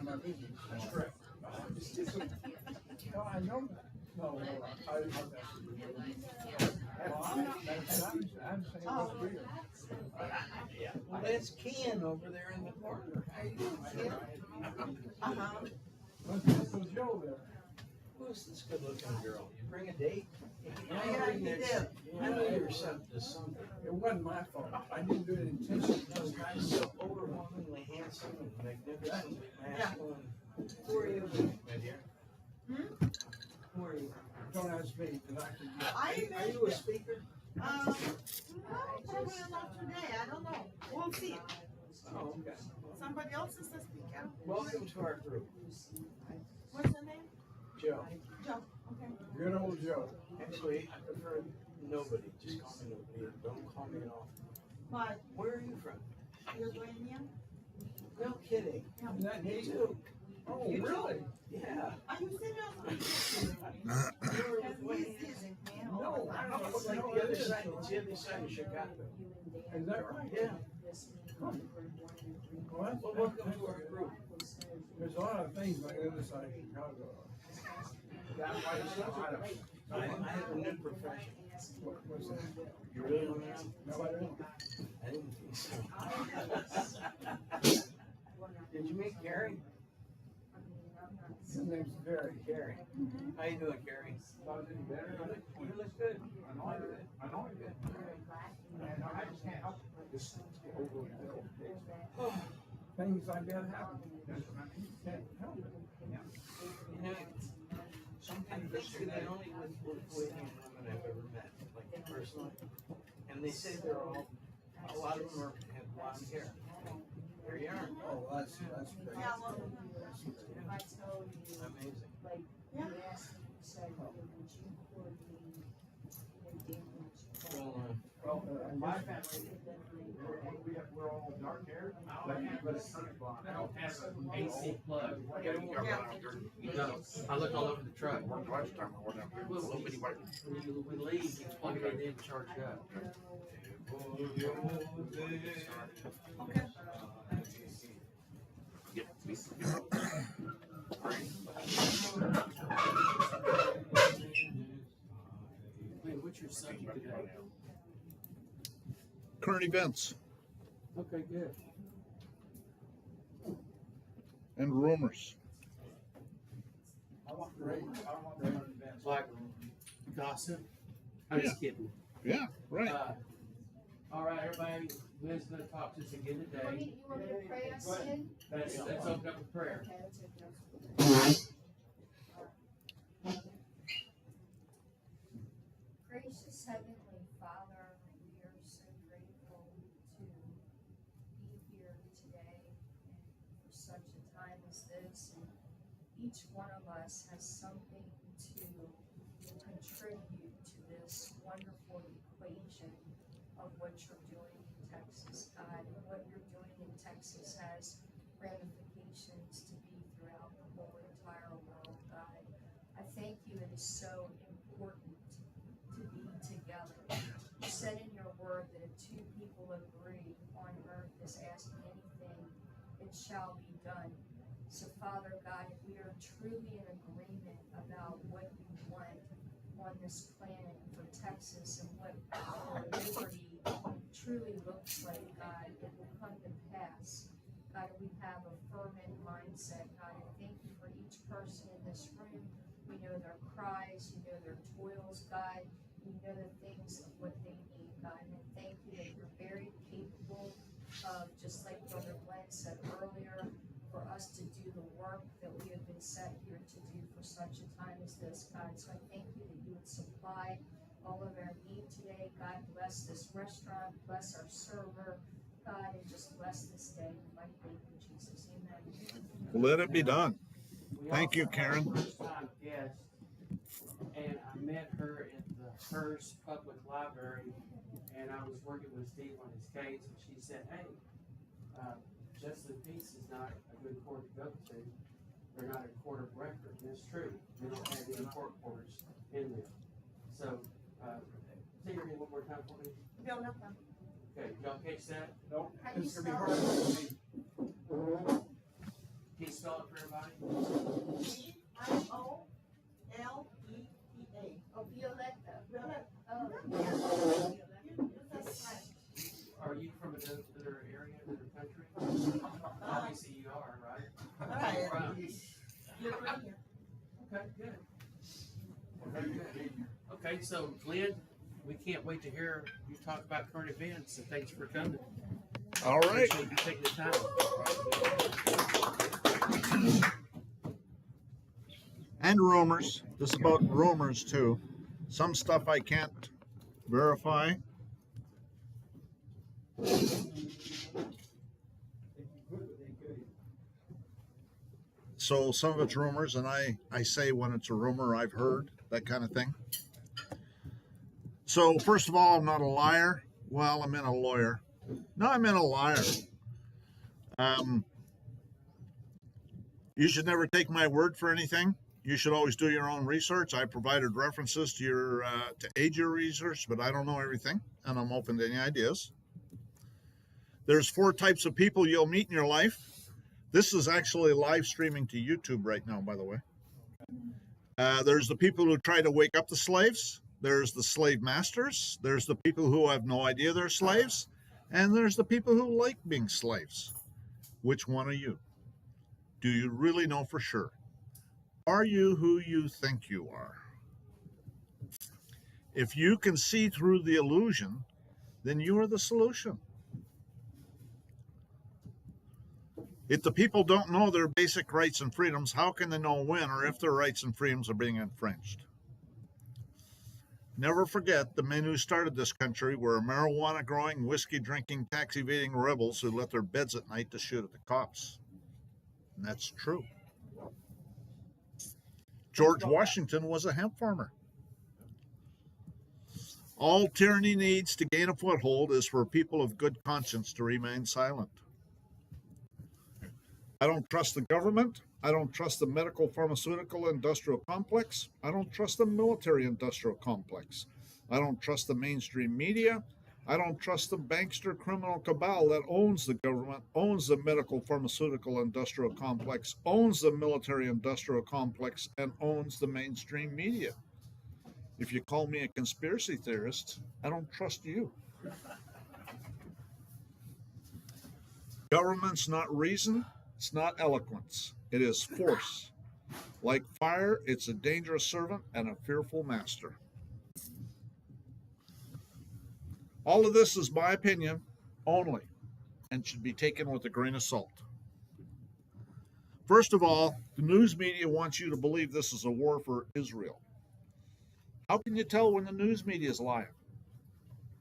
of my business. That's correct. No, I know that. No, I'm saying what's real. Well, that's Ken over there in the corner. How you doing, Ken? What's Uncle Joe there? Who's this good-looking girl? You bring a date? Yeah, you did. I know you were sent to something. It wasn't my fault. I didn't do it intentionally. Those guys so overwhelmingly handsome and magnificently masculine. Who are you, my dear? Who are you? Don't ask me, because I can. Are you a speaker? Probably not today. I don't know. We'll see. Oh, okay. Somebody else is the speaker. Welcome to our group. What's your name? Joe. Joe. Okay. Good old Joe. Actually, I prefer nobody. Just call me nobody. Don't call me at all. Why? Where are you from? You're going here? No kidding. Isn't that Me neat? too. Oh, You really? too? Yeah. Are you serious? You're He's easy, man. No, I don't know. It's like the other side. It's the other side of Chicago. Is that right? Yeah. Well, Well, welcome to our group. there's a lot of things like the other side of Chicago. That's why it's not. I have a new profession. What's that? You really don't know? No, I don't. I didn't think so. Did you meet Gary? His name's Barry. Gary. How you doing, Gary? Any better? You look good. I know I did. I know I did. And I just can't help this overwhelmed. Things like that happen. Can't help it. You know, sometimes they're only with women I've ever met, like personally. And they say they're all, a lot of them have blonde hair. There you are. Oh, that's great. Yeah, well, Amazing. yeah. Well, my family, we're all dark haired, but it's kind of blonde. I don't have an AC plug. No, I looked all over the truck. Worked last time I went out there. Well, Little bitty white. When we leave, you plug it in and charge it up. Okay. Yep. Wait, what's your subject today? Current events Okay, good. and rumors. I want great events. Like gossip? I'm just kidding. Yeah, right. All right, everybody, Lynn's going to talk to us again today. You want me to pray us in? Let's open up with prayer. Okay, let's open up. Gracious Heavenly Father, we are so grateful to be here today and for such a time as this. And each one of us has something to contribute to this wonderful equation of what you're doing in Texas, God. And what you're doing in Texas has ramifications to be throughout the whole entire world, God. I thank you. It is so important to be together. You said in your word that if two people agree on earth is asking anything, it shall be done. So, Father God, if we are truly in agreement about what you want on this planet for Texas and what liberty truly looks like, God, it will come to pass. God, we have a fervent mindset, God, and thank you for each person in this room. We know their cries, you know their toils, God. You know the things of what they need, God. And thank you that you're very capable of, just like Brother Glenn said earlier, for us to do the work that we have been set here to do for such a time as this, God. So I thank you that you would supply all of our need today. God, bless this restaurant, bless our server, God, and just bless this day. In my name of Jesus, amen. Let it be done. We Thank you, also have Karen. a first-time guest, and I met her at the Hearst Public Library, and I was working with Steve on his case, and she said, hey, Justice of Peace is not a good court to go to. They're not a court of record, and it's true. They don't have any court orders in there. So, say your name one more time for me. Bill, nothing. Okay, y'all catch that? Nope. How do you It's gonna be spell hard it? for me. Can you spell it for everybody? Violetta. Oh, Violetta. Oh, Are you from another area, another country? Obviously you are, right? Alright. Right. You're right here. Okay, good. Very good. Okay, so Glenn, we can't wait to hear you talk about current events, and thanks for coming. All right. Appreciate you taking the time. And rumors. This is about rumors too. Some stuff I can't verify. So some of it's rumors, and I say when it's a rumor, I've heard, that kind of thing. So first of all, I'm not a liar. Well, I'm in a lawyer. No, I'm in a liar. You should never take my word for anything. You should always do your own research. I provided references to your to aid your research, but I don't know everything, and I'm open to any ideas. There's 4 types of people you'll meet in your life. This is actually live streaming to YouTube right now, by the way. There's the people who try to wake up the slaves. There's the slave masters. There's the people who have no idea they're slaves. And there's the people who like being slaves. Which one are you? Do you really know for sure? Are you who you think you are? If you can see through the illusion, then you are the solution. If the people don't know their basic rights and freedoms, how can they know when or if their rights and freedoms are being infringed? Never forget, the men who started this country were marijuana growing, whiskey drinking, tax evading rebels who left their beds at night to shoot at the cops. And that's true. George Washington was a hemp farmer. All tyranny needs to gain a foothold is for people of good conscience to remain silent. I don't trust the government. I don't trust the medical, pharmaceutical, industrial complex. I don't trust the military industrial complex. I don't trust the mainstream media. I don't trust the bankster criminal cabal that owns the government, owns the medical, pharmaceutical, industrial complex, owns the military industrial complex, and owns the mainstream media. If you call me a conspiracy theorist, I don't trust you. Government's not reason. It's not eloquence. It is force. Like fire, it's a dangerous servant and a fearful master. All of this is my opinion only and should be taken with a grain of salt. First of all, the news media wants you to believe this is a war for Israel. How can you tell when the news media is lying?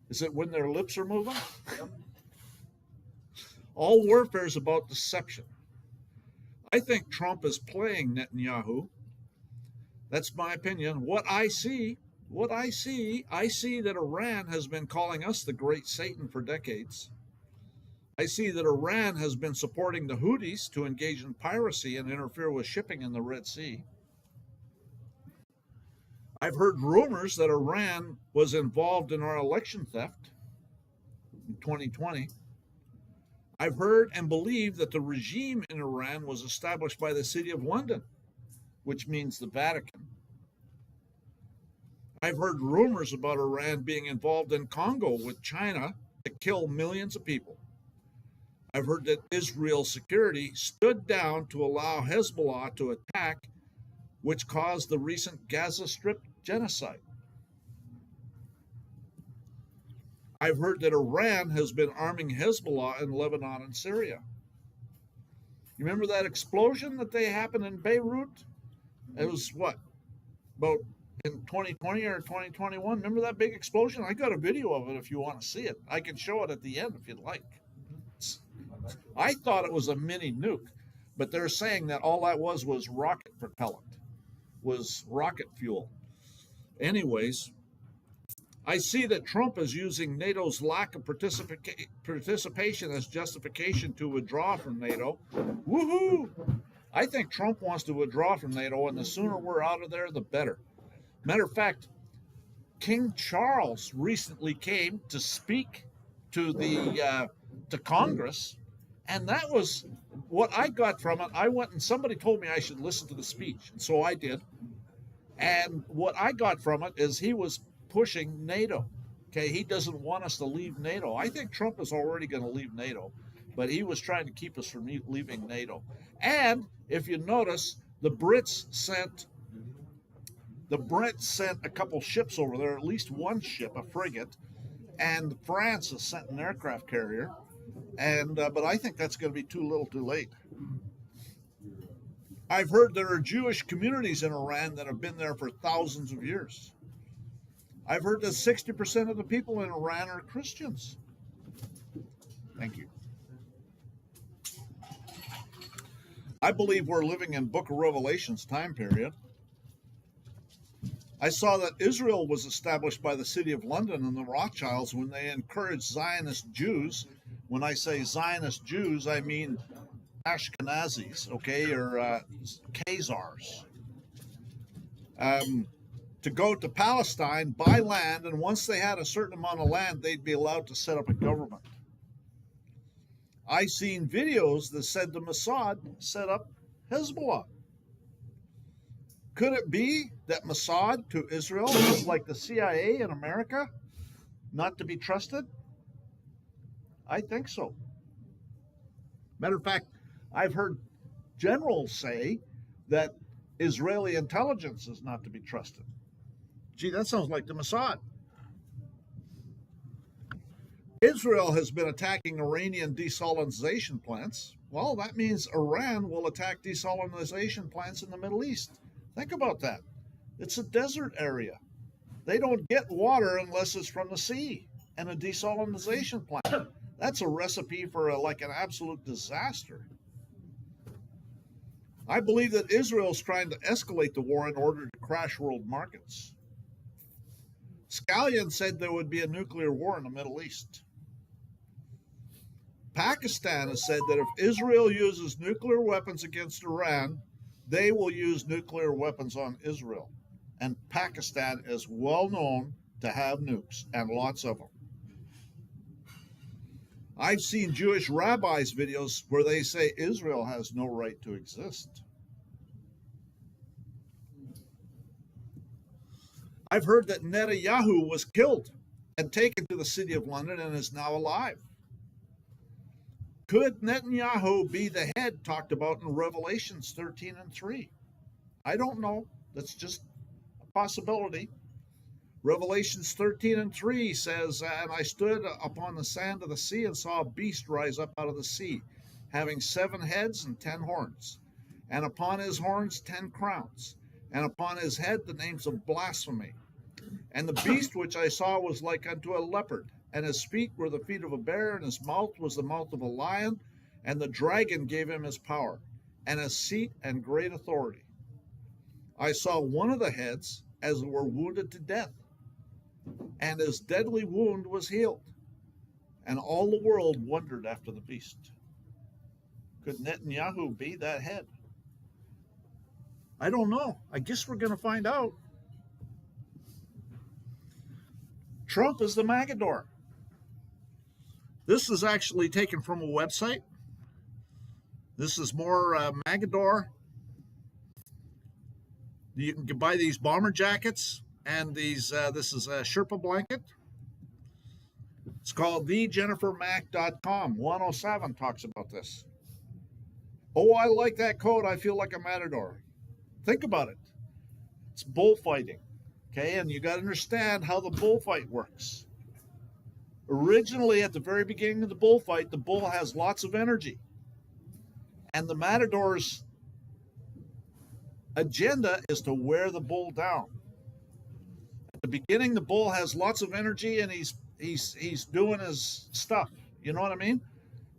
Is it when their lips are moving? All warfare is about deception. I think Trump is playing Netanyahu. That's my opinion. What I see, I see that Iran has been calling us the great Satan for decades. I see that Iran has been supporting the Houthis to engage in piracy and interfere with shipping in the Red Sea. I've heard rumors that Iran was involved in our election theft in 2020. I've heard and believe that the regime in Iran was established by the City of London, which means the Vatican. I've heard rumors about Iran being involved in Congo with China to kill millions of people. I've heard that Israel's security stood down to allow Hezbollah to attack, which caused the recent Gaza Strip genocide. I've heard that Iran has been arming Hezbollah in Lebanon and Syria. You remember that explosion that they happened in Beirut? It was what? About in 2020 or 2021? Remember that big explosion? I got a video of it if you want to see it. I can show it at the end if you'd like. I thought it was a mini nuke, but they're saying that all that was rocket propellant, was rocket fuel. Anyways, I see that Trump is using NATO's lack of participation as justification to withdraw from NATO. Woohoo! I think Trump wants to withdraw from NATO, and the sooner we're out of there, the better. Matter of fact, King Charles recently came to speak to the to Congress, and that was what I got from it, I went and somebody told me I should listen to the speech, and so I did. And what I got from it is he was pushing NATO. Okay, he doesn't want us to leave NATO. I think Trump is already going to leave NATO, but he was trying to keep us from leaving NATO. And if you notice, the Brits sent a couple ships over there, at least one ship, a frigate, and France has sent an aircraft carrier. And but I think that's going to be too little, too late. I've heard there are Jewish communities in Iran that have been there for thousands of years. I've heard that 60% of the people in Iran are Christians. Thank you. I believe we're living in Book of Revelation's time period. I saw that Israel was established by the City of London and the Rothschilds when they encouraged Zionist Jews. When I say Zionist Jews, I mean Ashkenazis, okay, or Khazars, to go to Palestine, buy land, and once they had a certain amount of land, they'd be allowed to set up a government. I've seen videos that said the Mossad set up Hezbollah. Could it be that Mossad to Israel is like the CIA in America, not to be trusted? I think so. Matter of fact, I've heard generals say that Israeli intelligence is not to be trusted. Gee, that sounds like the Mossad. Israel has been attacking Iranian desalinization plants. Well, that means Iran will attack desalinization plants in the Middle East. Think about that. It's a desert area. They don't get water unless it's from the sea and a desalinization plant. That's a recipe for like an absolute disaster. I believe that Israel is trying to escalate the war in order to crash world markets. Scallion said there would be a nuclear war in the Middle East. Pakistan has said that if Israel uses nuclear weapons against Iran, they will use nuclear weapons on Israel. And Pakistan is well known to have nukes, and lots of them. I've seen Jewish rabbis' videos where they say Israel has no right to exist. I've heard that Netanyahu was killed and taken to the City of London and is now alive. Could Netanyahu be the head talked about in Revelations 13:3? I don't know. That's just a possibility. Revelations 13:3 says, "And I stood upon the sand of the sea and saw a beast rise up out of the sea, having 7 heads and 10 horns, and upon his horns 10 crowns, and upon his head the names of blasphemy. And the beast which I saw was like unto a leopard, and his feet were the feet of a bear, and his mouth was the mouth of a lion, and the dragon gave him his power, and his seat and great authority. I saw one of the heads as it were wounded to death, and his deadly wound was healed, and all the world wondered after the beast." Could Netanyahu be that head? I don't know. I guess we're going to find out. Trump is the Magador. This is actually taken from a website. This is more Magador. You can buy these bomber jackets and these. This is a Sherpa blanket. It's called thejennifermac.com. 107 talks about this. Oh, I like that coat. I feel like a matador. Think about it. It's bullfighting. Okay, and you got to understand how the bullfight works. Originally, at the very beginning of the bullfight, the bull has lots of energy. And the matador's agenda is to wear the bull down. At the beginning, the bull has lots of energy and he's doing his stuff. You know what I mean?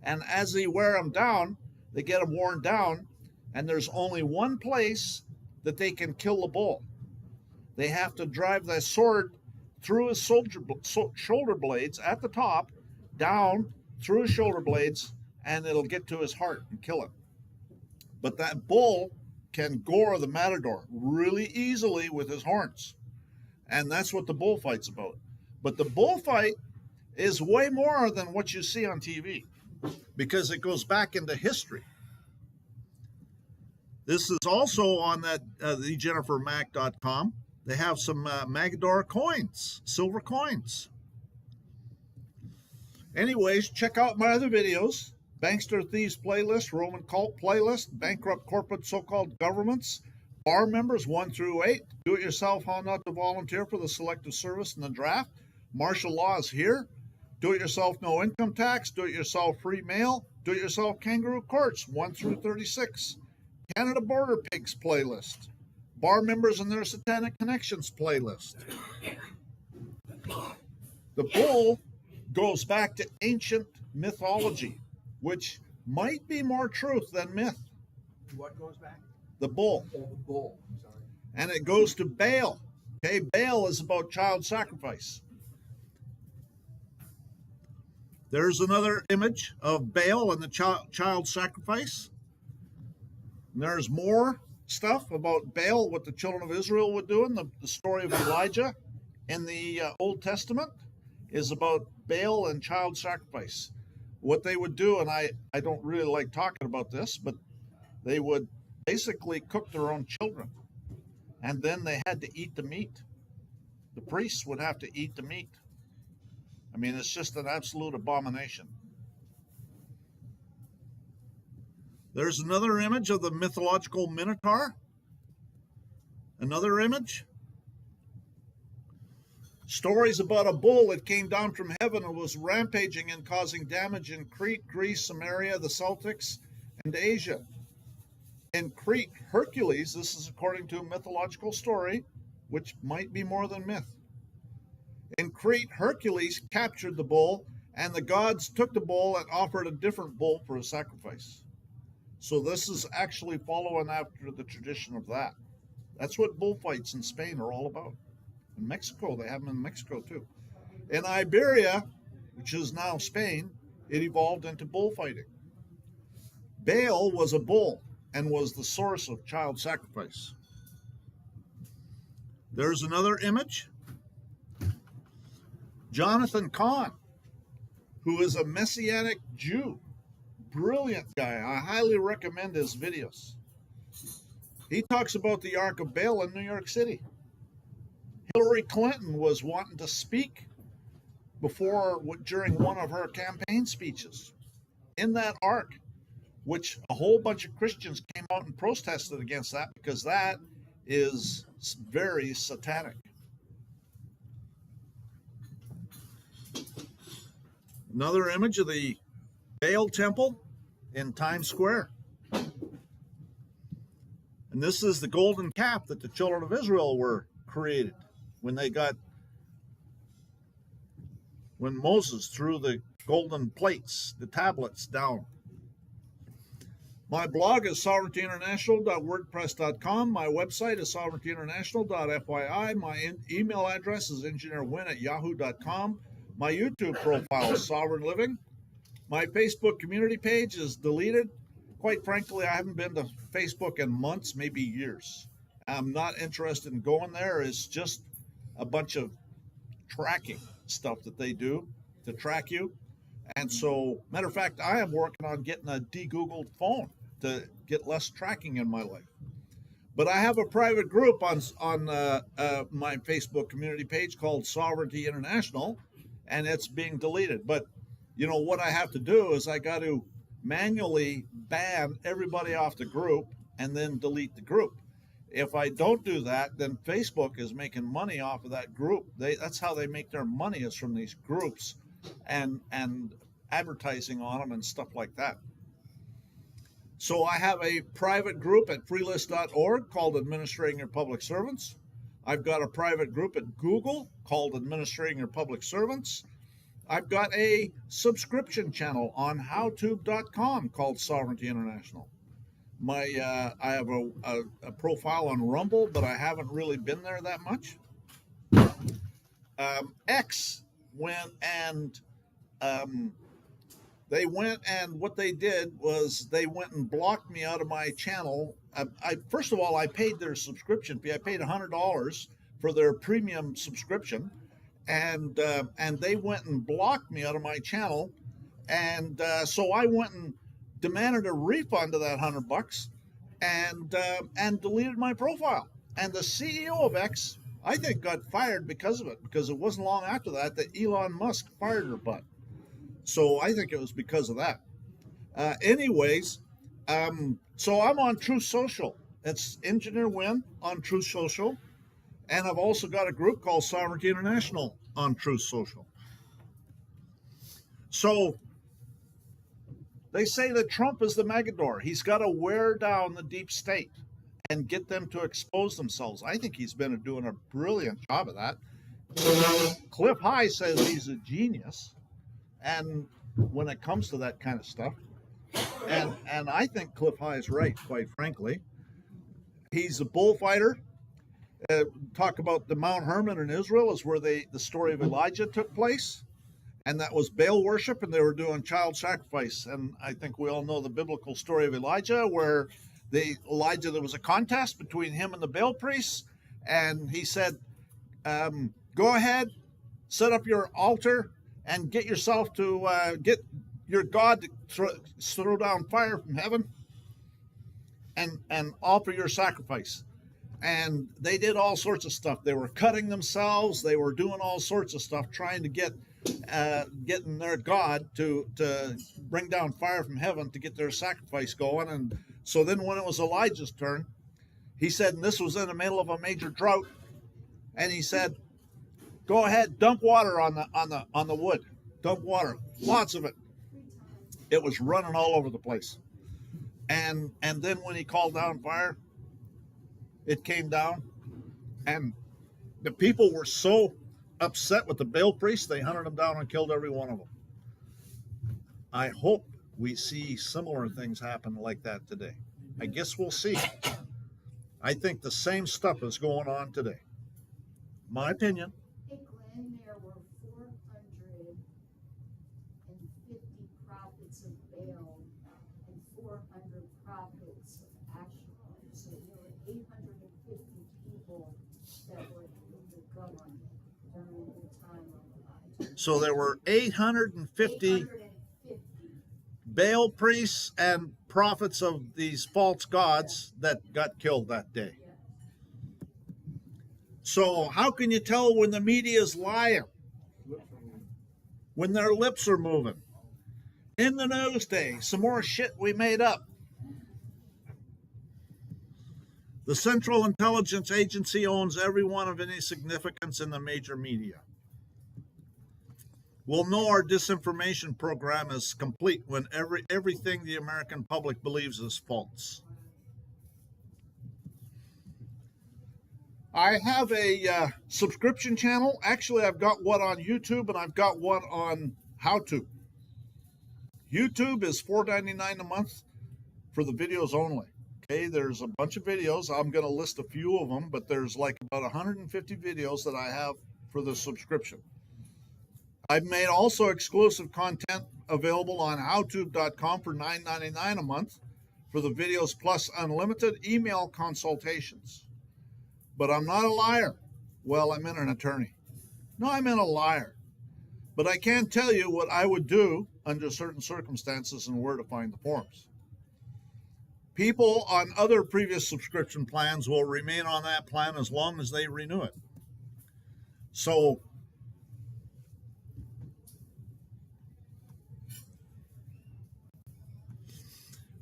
And as they wear him down, they get him worn down, and there's only one place that they can kill the bull. They have to drive the sword through his shoulder blades at the top, down through his shoulder blades, and it'll get to his heart and kill him. But that bull can gore the matador really easily with his horns. And that's what the bullfight's about. But the bullfight is way more than what you see on TV, because it goes back into history. This is also on that thejennifermac.com. They have some Magador coins, silver coins. Anyways, check out my other videos. Bankster Thieves playlist, Roman cult playlist, bankrupt corporate so-called governments, bar members 1 through 8, do-it-yourself how not to volunteer for the selective service in the draft, martial law is here, do-it-yourself no income tax, do-it-yourself free mail, do-it-yourself kangaroo courts 1 through 36, Canada Border Pigs playlist, bar members and their satanic connections playlist. The bull goes back to ancient mythology, which might be more truth than myth. What goes back? The bull. Oh, the bull. Sorry. And it goes to Baal. Okay, Baal is about child sacrifice. There's another image of Baal and the child sacrifice. And there's more stuff about Baal, what the children of Israel were doing. The story of Elijah in the Old Testament is about Baal and child sacrifice. What they would do, and I don't really like talking about this, but they would basically cook their own children. And then they had to eat the meat. The priests would have to eat the meat. I mean, it's just an absolute abomination. There's another image of the mythological Minotaur. Another image. Stories about a bull that came down from heaven and was rampaging and causing damage in Crete, Greece, Samaria, the Celtics, and Asia. In Crete, Hercules, this is according to a mythological story, which might be more than myth. In Crete, Hercules captured the bull, and the gods took the bull and offered a different bull for a sacrifice. So this is actually following after the tradition of that. That's what bullfights in Spain are all about. In Mexico, they have them in Mexico too. In Iberia, which is now Spain, it evolved into bullfighting. Baal was a bull and was the source of child sacrifice. There's another image. Jonathan Cahn, who is a Messianic Jew. Brilliant guy. I highly recommend his videos. He talks about the Ark of Baal in New York City. Hillary Clinton was wanting to speak during one of her campaign speeches in that ark, which a whole bunch of Christians came out and protested against that because that is very satanic. Another image of the Baal Temple in Times Square. And this is the golden calf that the children of Israel were created when Moses threw the golden plates, the tablets down. My blog is sovereigntyinternational.wordpress.com. My website is sovereigntyinternational.fyi. My email address is engineerwin@yahoo.com. My YouTube profile is Sovereign Living. My Facebook community page is deleted. Quite frankly, I haven't been to Facebook in months, maybe years. I'm not interested in going there. It's just a bunch of tracking stuff that they do to track you. And so, matter of fact, I am working on getting a de-Googled phone to get less tracking in my life. But I have a private group on my Facebook community page called Sovereignty International, and it's being deleted. But you know what I have to do is I got to manually ban everybody off the group and then delete the group. If I don't do that, then Facebook is making money off of that group. That's how they make their money, is from these groups and advertising on them and stuff like that. So I have a private group at freelist.org called Administrating Your Public Servants. I've got a private group at Google called Administrating Your Public Servants. I've got a subscription channel on howtube.com called Sovereignty International. I have a profile on Rumble, but I haven't really been there that much. X went and what they did was they went and blocked me out of my channel. First of all, I paid their subscription fee. I paid $100 for their premium subscription, and they went and blocked me out of my channel, and so I went and demanded a refund of that $100, and deleted my profile. And the CEO of X, I think, got fired because of it, because it wasn't long after that Elon Musk fired her butt. So I think it was because of that. So I'm on Truth Social. It's Engineer Win on Truth Social. And I've also got a group called Sovereignty International on Truth Social. So they say that Trump is the Magador. He's got to wear down the deep state and get them to expose themselves. I think he's been doing a brilliant job of that. Cliff High says he's a genius, and when it comes to that kind of stuff, and I think Cliff High is right, quite frankly. He's a bullfighter. Talk about the Mount Hermon in Israel is where the story of Elijah took place, and that was Baal worship, and they were doing child sacrifice. And I think we all know the biblical story of Elijah, where there was a contest between him and the Baal priests, and he said, go ahead, set up your altar, and get yourself to get your God to throw down fire from heaven and offer your sacrifice. And they did all sorts of stuff. They were cutting themselves. They were doing all sorts of stuff, trying to getting their God to bring down fire from heaven to get their sacrifice going. And so then when it was Elijah's turn, he said, and this was in the middle of a major drought, and he said, go ahead, dump water on the wood. Dump water, lots of it. It was running all over the place. And then when he called down fire, it came down, and the people were so upset with the Baal priests, they hunted them down and killed every one of them. I hope we see similar things happen like that today. I guess we'll see. I think the same stuff is going on today. My opinion. Hey Glenn, there were 450 prophets of Baal and 400 prophets of Asherah. So there were 850 people that were in the government during the time of Elijah. So there were 850 Baal priests and prophets of these false gods that got killed that day. So how can you tell when the media is lying? When their lips are moving. In the news day, some more shit we made up. The Central Intelligence Agency owns every one of any significance in the major media. We'll know our disinformation program is complete when everything the American public believes is false. I have a subscription channel. Actually, I've got one on YouTube and I've got one on HowTo. YouTube is $4.99 a month for the videos only. Okay, there's a bunch of videos. I'm going to list a few of them, but there's like about 150 videos that I have for the subscription. I've made also exclusive content available on howtube.com for $9.99 a month for the videos plus unlimited email consultations. But I'm not a liar. Well, I'm in an attorney. No, I'm in a liar. But I can tell you what I would do under certain circumstances and where to find the forms. People on other previous subscription plans will remain on that plan as long as they renew it. So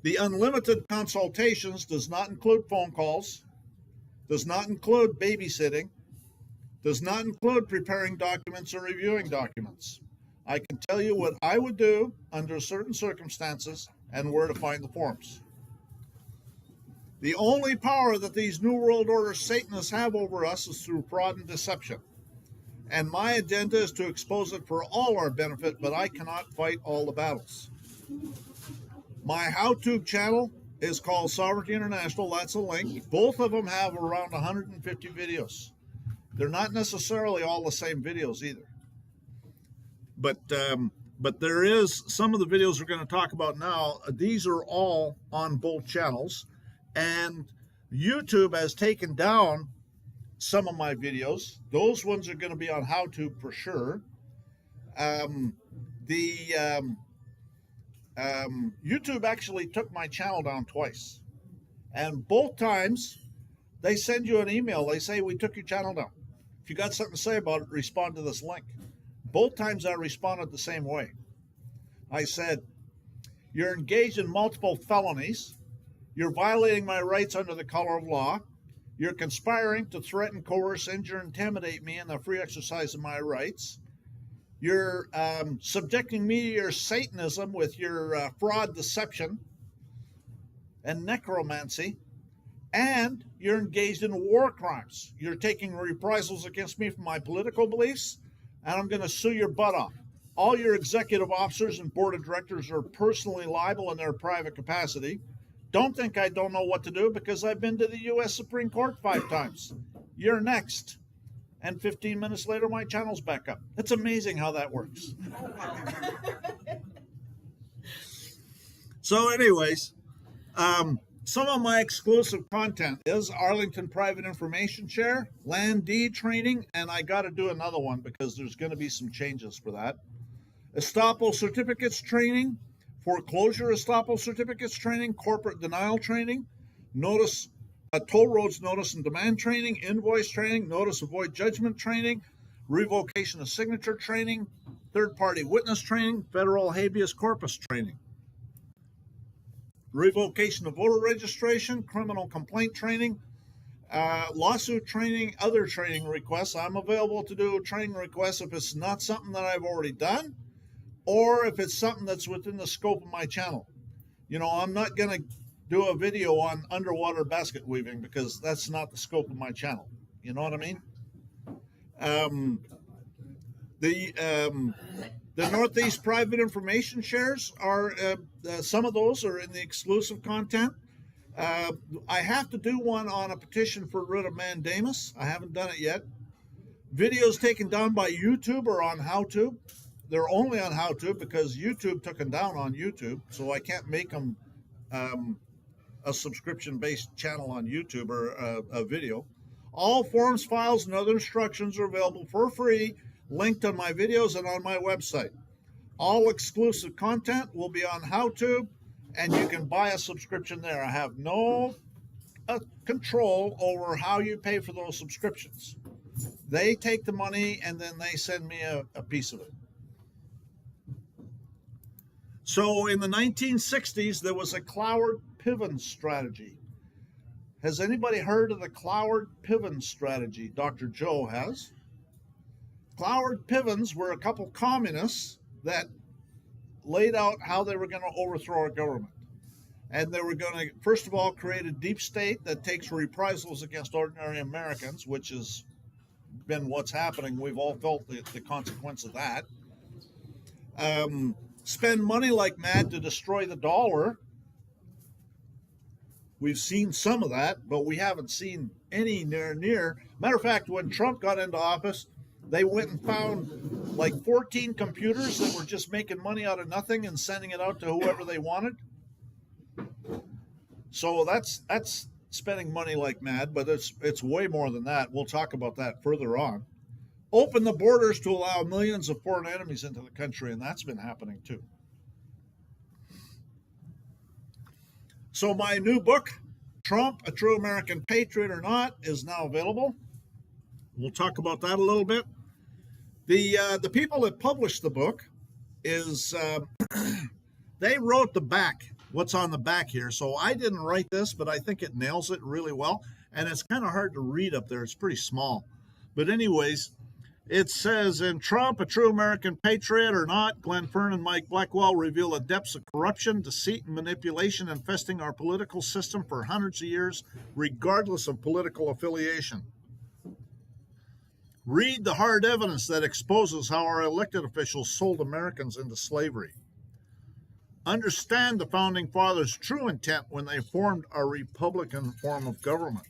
the unlimited consultations does not include phone calls, does not include babysitting, does not include preparing documents or reviewing documents. I can tell you what I would do under certain circumstances and where to find the forms. The only power that these New World Order Satanists have over us is through fraud and deception. And my agenda is to expose it for all our benefit, but I cannot fight all the battles. My HowTube channel is called Sovereignty International. That's a link. Both of them have around 150 videos. They're not necessarily all the same videos either. But there is some of the videos we're going to talk about now. These are all on both channels. And YouTube has taken down some of my videos. Those ones are going to be on HowTube for sure. YouTube actually took my channel down twice. And both times they send you an email. They say, we took your channel down. If you got something to say about it, respond to this link. Both times I responded the same way. I said, you're engaged in multiple felonies. You're violating my rights under the color of law. You're conspiring to threaten, coerce, injure, intimidate me in the free exercise of my rights. You're subjecting me to your Satanism with your fraud, deception, and necromancy. And you're engaged in war crimes. You're taking reprisals against me for my political beliefs, and I'm going to sue your butt off. All your executive officers and board of directors are personally liable in their private capacity. Don't think I don't know what to do because I've been to the U.S. Supreme Court 5 times. You're next. And 15 minutes later, my channel's back up. It's amazing how that works. So anyways, some of my exclusive content is Arlington Private Information Share, Land Deed Training, and I got to do another one because there's going to be some changes for that. Estoppel Certificates Training, Foreclosure Estoppel Certificates Training, Corporate Denial Training, Notice, Toll Roads Notice and Demand Training, Invoice Training, Notice of Void Judgment Training, Revocation of Signature Training, Third-Party Witness Training, Federal Habeas Corpus Training, Revocation of Voter Registration, Criminal Complaint Training, Lawsuit Training, other training requests. I'm available to do training requests if it's not something that I've already done, or if it's something that's within the scope of my channel. You know, I'm not going to do a video on underwater basket weaving because that's not the scope of my channel. You know what I mean? The Northeast Private Information Shares are, some of those are in the exclusive content. I have to do one on a petition for writ of mandamus. I haven't done it yet. Videos taken down by YouTube are on HowTube. They're only on HowTube because YouTube took them down on YouTube, so I can't make them a subscription-based channel on YouTube or a video. All forms, files, and other instructions are available for free, linked on my videos and on my website. All exclusive content will be on HowTube, and you can buy a subscription there. I have no control over how you pay for those subscriptions. They take the money, and then they send me a piece of it. So in the 1960s, there was a Cloward-Piven strategy. Has anybody heard of the Cloward-Piven strategy? Dr. Joe has. Cloward-Pivens were a couple communists that laid out how they were going to overthrow our government. And they were going to, first of all, create a deep state that takes reprisals against ordinary Americans, which has been what's happening. We've all felt the consequence of that. Spend money like mad to destroy the dollar. We've seen some of that, but we haven't seen any near. Matter of fact, when Trump got into office, they went and found like 14 computers that were just making money out of nothing and sending it out to whoever they wanted. So that's spending money like mad, but it's way more than that. We'll talk about that further on. Open the borders to allow millions of foreign enemies into the country, and that's been happening too. So my new book, Trump, a True American Patriot or Not, is now available. We'll talk about that a little bit. The people that published the book is, they wrote the back, what's on the back here. So I didn't write this, but I think it nails it really well. And it's kind of hard to read up there. It's pretty small. But anyways, it says, in Trump, a True American Patriot or Not, Glenn Fern and Mike Blackwell reveal the depths of corruption, deceit, and manipulation infesting our political system for hundreds of years, regardless of political affiliation. Read the hard evidence that exposes how our elected officials sold Americans into slavery. Understand the Founding Fathers' true intent when they formed our Republican form of government.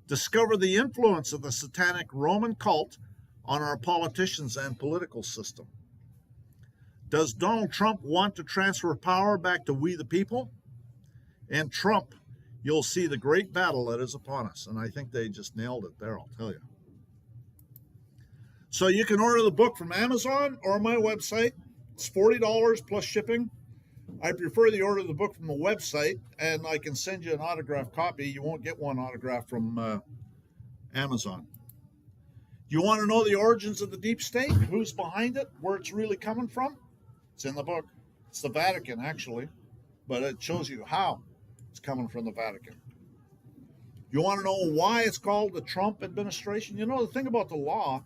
Discover the influence of the satanic Roman cult on our politicians and political system. Does Donald Trump want to transfer power back to we the people? In Trump, you'll see the great battle that is upon us. And I think they just nailed it there, I'll tell you. So you can order the book from Amazon or my website. It's $40 plus shipping. I prefer the order of the book from the website, and I can send you an autographed copy. You won't get one autographed from Amazon. You want to know the origins of the deep state? Who's behind it? Where it's really coming from? It's in the book. It's the Vatican, actually, but it shows you how it's coming from the Vatican. You want to know why it's called the Trump administration? You know, the thing about the law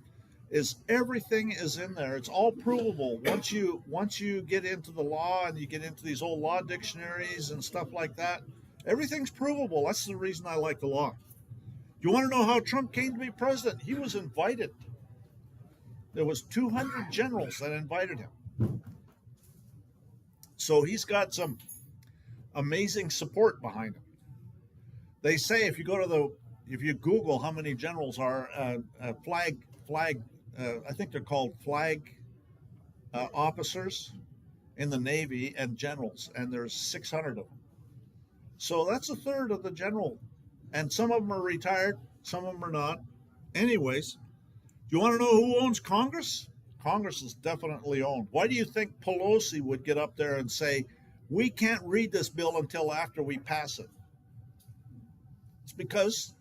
is everything is in there. It's all provable. Once you get into the law and you get into these old law dictionaries and stuff like that, everything's provable. That's the reason I like the law. You want to know how Trump came to be president? He was invited. There was 200 generals that invited him. So he's got some amazing support behind him. They say if you Google how many generals are flag, I think they're called flag officers in the Navy and generals, and there's 600 of them. So that's a third of the general, and some of them are retired, some of them are not. Anyways, do you want to know who owns Congress? Congress is definitely owned. Why do you think Pelosi would get up there and say, we can't read this bill until after we pass it? It's because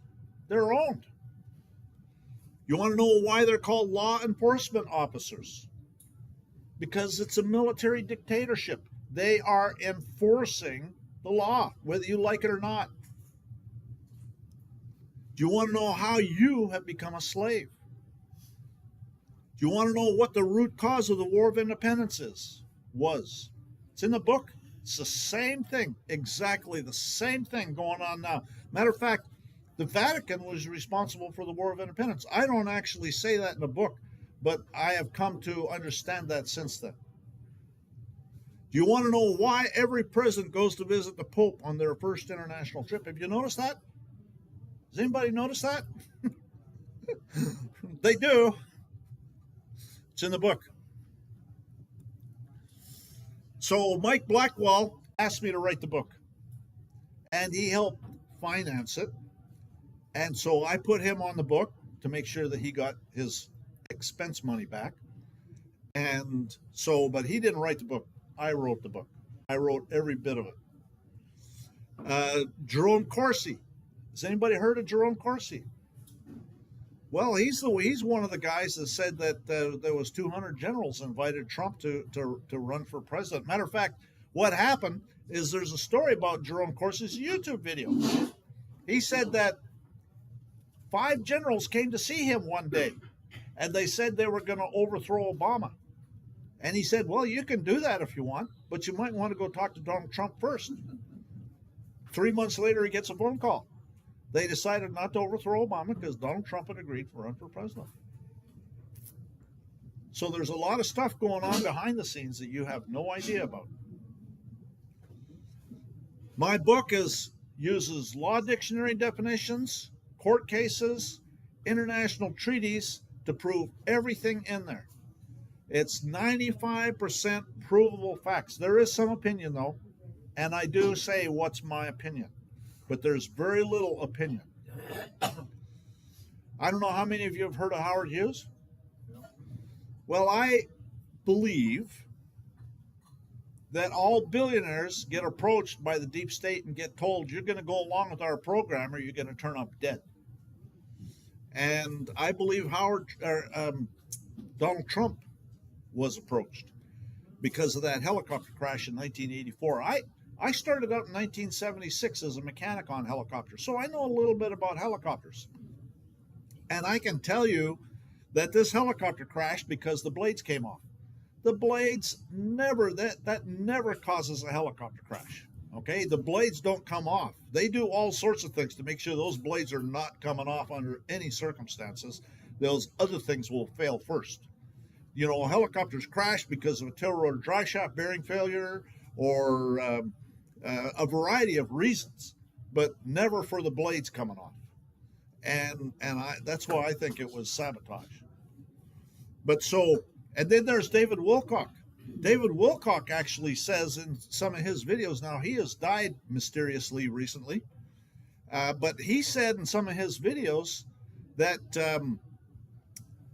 they're owned. You want to know why they're called law enforcement officers? Because it's a military dictatorship. They are enforcing the law, whether you like it or not. Do you want to know how you have become a slave? Do you want to know what the root cause of the War of Independence was? It's in the book. It's the same thing, exactly the same thing going on now. Matter of fact, the Vatican was responsible for the War of Independence. I don't actually say that in the book, but I have come to understand that since then. Do you want to know why every president goes to visit the Pope on their first international trip? Have you noticed that? Does anybody notice that? They do. It's in the book. So Mike Blackwell asked me to write the book, and he helped finance it. And so I put him on the book to make sure that he got his expense money back. And so, but he didn't write the book. I wrote the book. I wrote every bit of it. Jerome Corsi. Has anybody heard of Jerome Corsi? Well, he's one of the guys that said that there was 200 generals invited Trump to run for president. Matter of fact, what happened is there's a story about Jerome Corsi's YouTube video. He said that 5 generals came to see him one day, and they said they were going to overthrow Obama. And he said, well, you can do that if you want, but you might want to go talk to Donald Trump first. 3 months later, he gets a phone call. They decided not to overthrow Obama because Donald Trump had agreed to run for president. So there's a lot of stuff going on behind the scenes that you have no idea about. My book uses law dictionary definitions, court cases, international treaties to prove everything in there. It's 95% provable facts. There is some opinion, though, and I do say what's my opinion, but there's very little opinion. I don't know how many of you have heard of Howard Hughes. Well, I believe that all billionaires get approached by the deep state and get told, you're going to go along with our program or you're going to turn up dead. And I believe Donald Trump was approached because of that helicopter crash in 1984. I started out in 1976 as a mechanic on helicopters, so I know a little bit about helicopters. And I can tell you that this helicopter crashed because the blades came off. The blades that never causes a helicopter crash. Okay, the blades don't come off. They do all sorts of things to make sure those blades are not coming off under any circumstances. Those other things will fail first. You know, helicopters crash because of a tail rotor dry shaft bearing failure or a variety of reasons, but never for the blades coming off. And that's why I think it was sabotage. And then there's David Wilcock. David Wilcock actually says in some of his videos, now he has died mysteriously recently, but he said in some of his videos that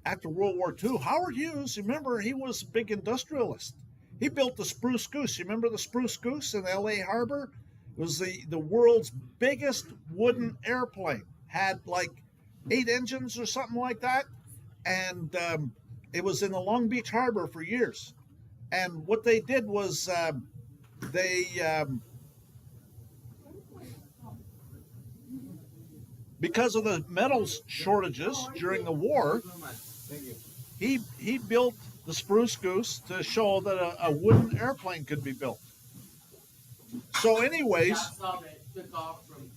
after World War II, Howard Hughes, remember, he was a big industrialist. He built the Spruce Goose. You remember the Spruce Goose in LA Harbor? It was the world's biggest wooden airplane. Had like 8 engines or something like that. And it was in the Long Beach Harbor for years. And what they did was because of the metals shortages during the war, he built the Spruce Goose to show that a wooden airplane could be built. So anyways, I saw that took off from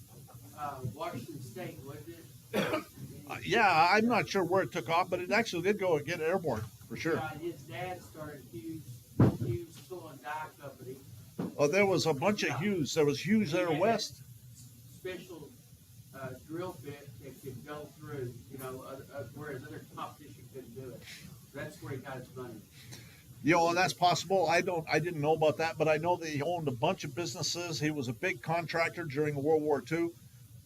Washington State, wasn't it? yeah, I'm not sure where it took off, but it actually did go and get airborne for sure. His dad started Hughes Tool and Die Company. Oh, there was a bunch of Hughes. There was Hughes Air West. Special drill bit that could go through, whereas other competition couldn't do it. That's where he got his money. That's possible. I didn't know about that, but I know that he owned a bunch of businesses. He was a big contractor during World War II.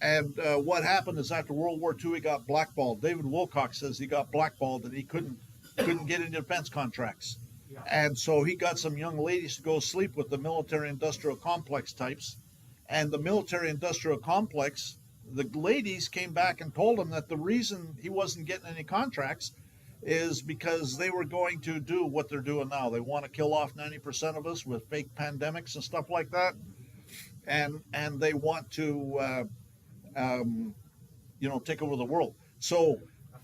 And what happened is after World War II, he got blackballed. David Wilcox says he got blackballed and he couldn't get any defense contracts. Yeah. And so he got some young ladies to go sleep with the military-industrial complex types. And the military-industrial complex, the ladies came back and told him that the reason he wasn't getting any contracts is because they were going to do what they're doing now. They want to kill off 90% of us with fake pandemics and stuff like that. And they want to, take over the world. So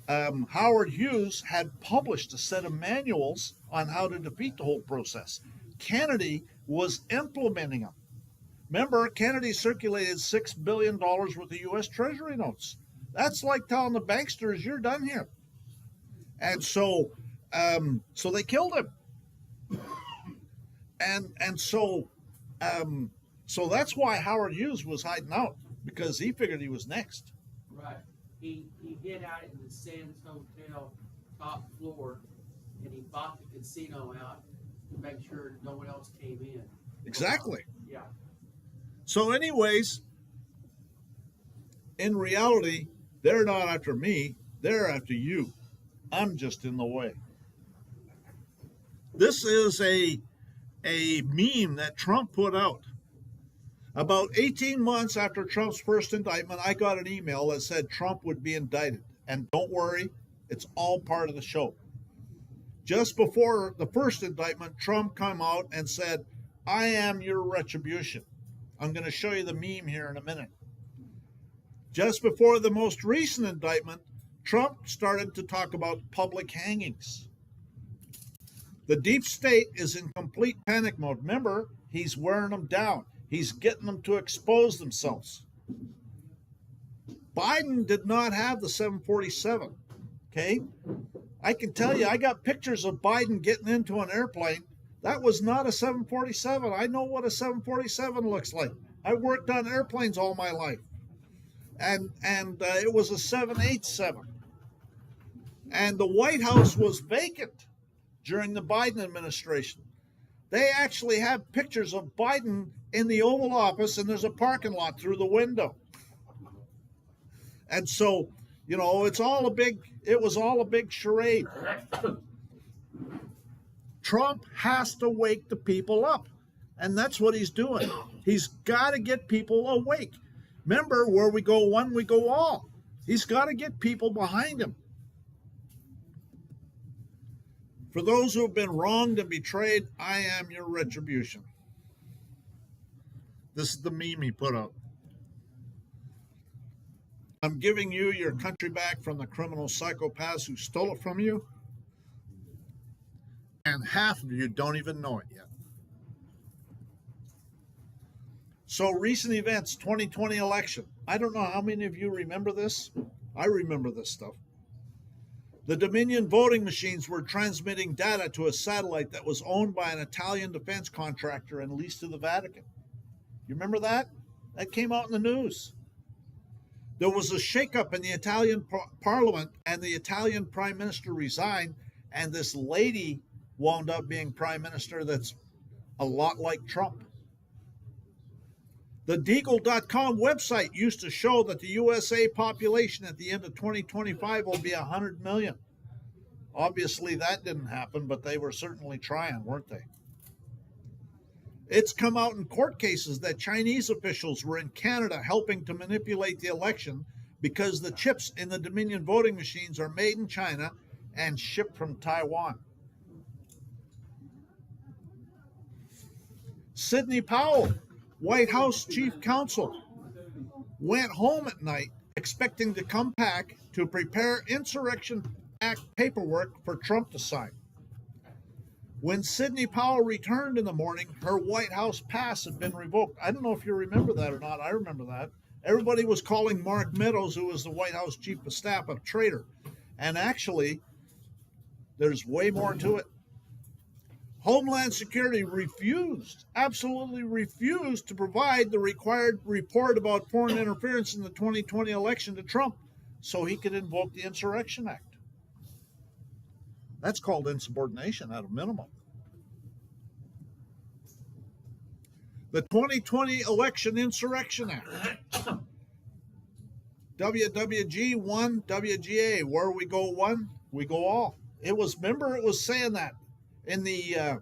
Howard Hughes had published a set of manuals on how to defeat the whole process. Kennedy was implementing them. Remember, Kennedy circulated $6 billion worth of U.S. Treasury notes. That's like telling the banksters, you're done here. And so they killed him. And so that's why Howard Hughes was hiding out, because he figured he was next. Right. He hid out in the Sands Hotel top floor, and he bought the casino out to make sure no one else came in. Exactly. Yeah. So anyways, in reality, they're not after me. They're after you. I'm just in the way. This is a meme that Trump put out. About 18 months after Trump's first indictment, I got an email that said Trump would be indicted. And don't worry, it's all part of the show. Just before the first indictment, Trump came out and said, I am your retribution. I'm going to show you the meme here in a minute. Just before the most recent indictment, Trump started to talk about public hangings. The deep state is in complete panic mode. Remember, he's wearing them down. He's getting them to expose themselves. Biden did not have the 747, okay? I can tell you, I got pictures of Biden getting into an airplane. That was not a 747. I know what a 747 looks like. I worked on airplanes all my life. And it was a 787. And the White House was vacant during the Biden administration. They actually have pictures of Biden in the Oval Office, and there's a parking lot through the window. And so, it was all a big charade. Trump has to wake the people up. And that's what he's doing. He's got to get people awake. Remember, where we go one, we go all. He's got to get people behind him. For those who have been wronged and betrayed, I am your retribution. This is the meme he put out. I'm giving you your country back from the criminal psychopaths who stole it from you. And half of you don't even know it yet. So recent events, 2020 election. I don't know how many of you remember this. I remember this stuff. The Dominion voting machines were transmitting data to a satellite that was owned by an Italian defense contractor and leased to the Vatican. You remember that? That came out in the news. There was a shakeup in the Italian parliament, and the Italian prime minister resigned, and this lady wound up being prime minister that's a lot like Trump. The Deagle.com website used to show that the USA population at the end of 2025 will be 100 million. Obviously, that didn't happen, but they were certainly trying, weren't they? It's come out in court cases that Chinese officials were in Canada helping to manipulate the election because the chips in the Dominion voting machines are made in China and shipped from Taiwan. Sidney Powell, White House chief counsel, went home at night expecting to come back to prepare Insurrection Act paperwork for Trump to sign. When Sidney Powell returned in the morning, her White House pass had been revoked. I don't know if you remember that or not. I remember that. Everybody was calling Mark Meadows, who was the White House chief of staff, a traitor. And actually, there's way more to it. Homeland Security refused, absolutely refused to provide the required report about foreign interference in the 2020 election to Trump so he could invoke the Insurrection Act. That's called insubordination at a minimum. The 2020 Election Insurrection Act. WWG one, WGA. Where we go one, we go all. It was, remember, it was saying that in the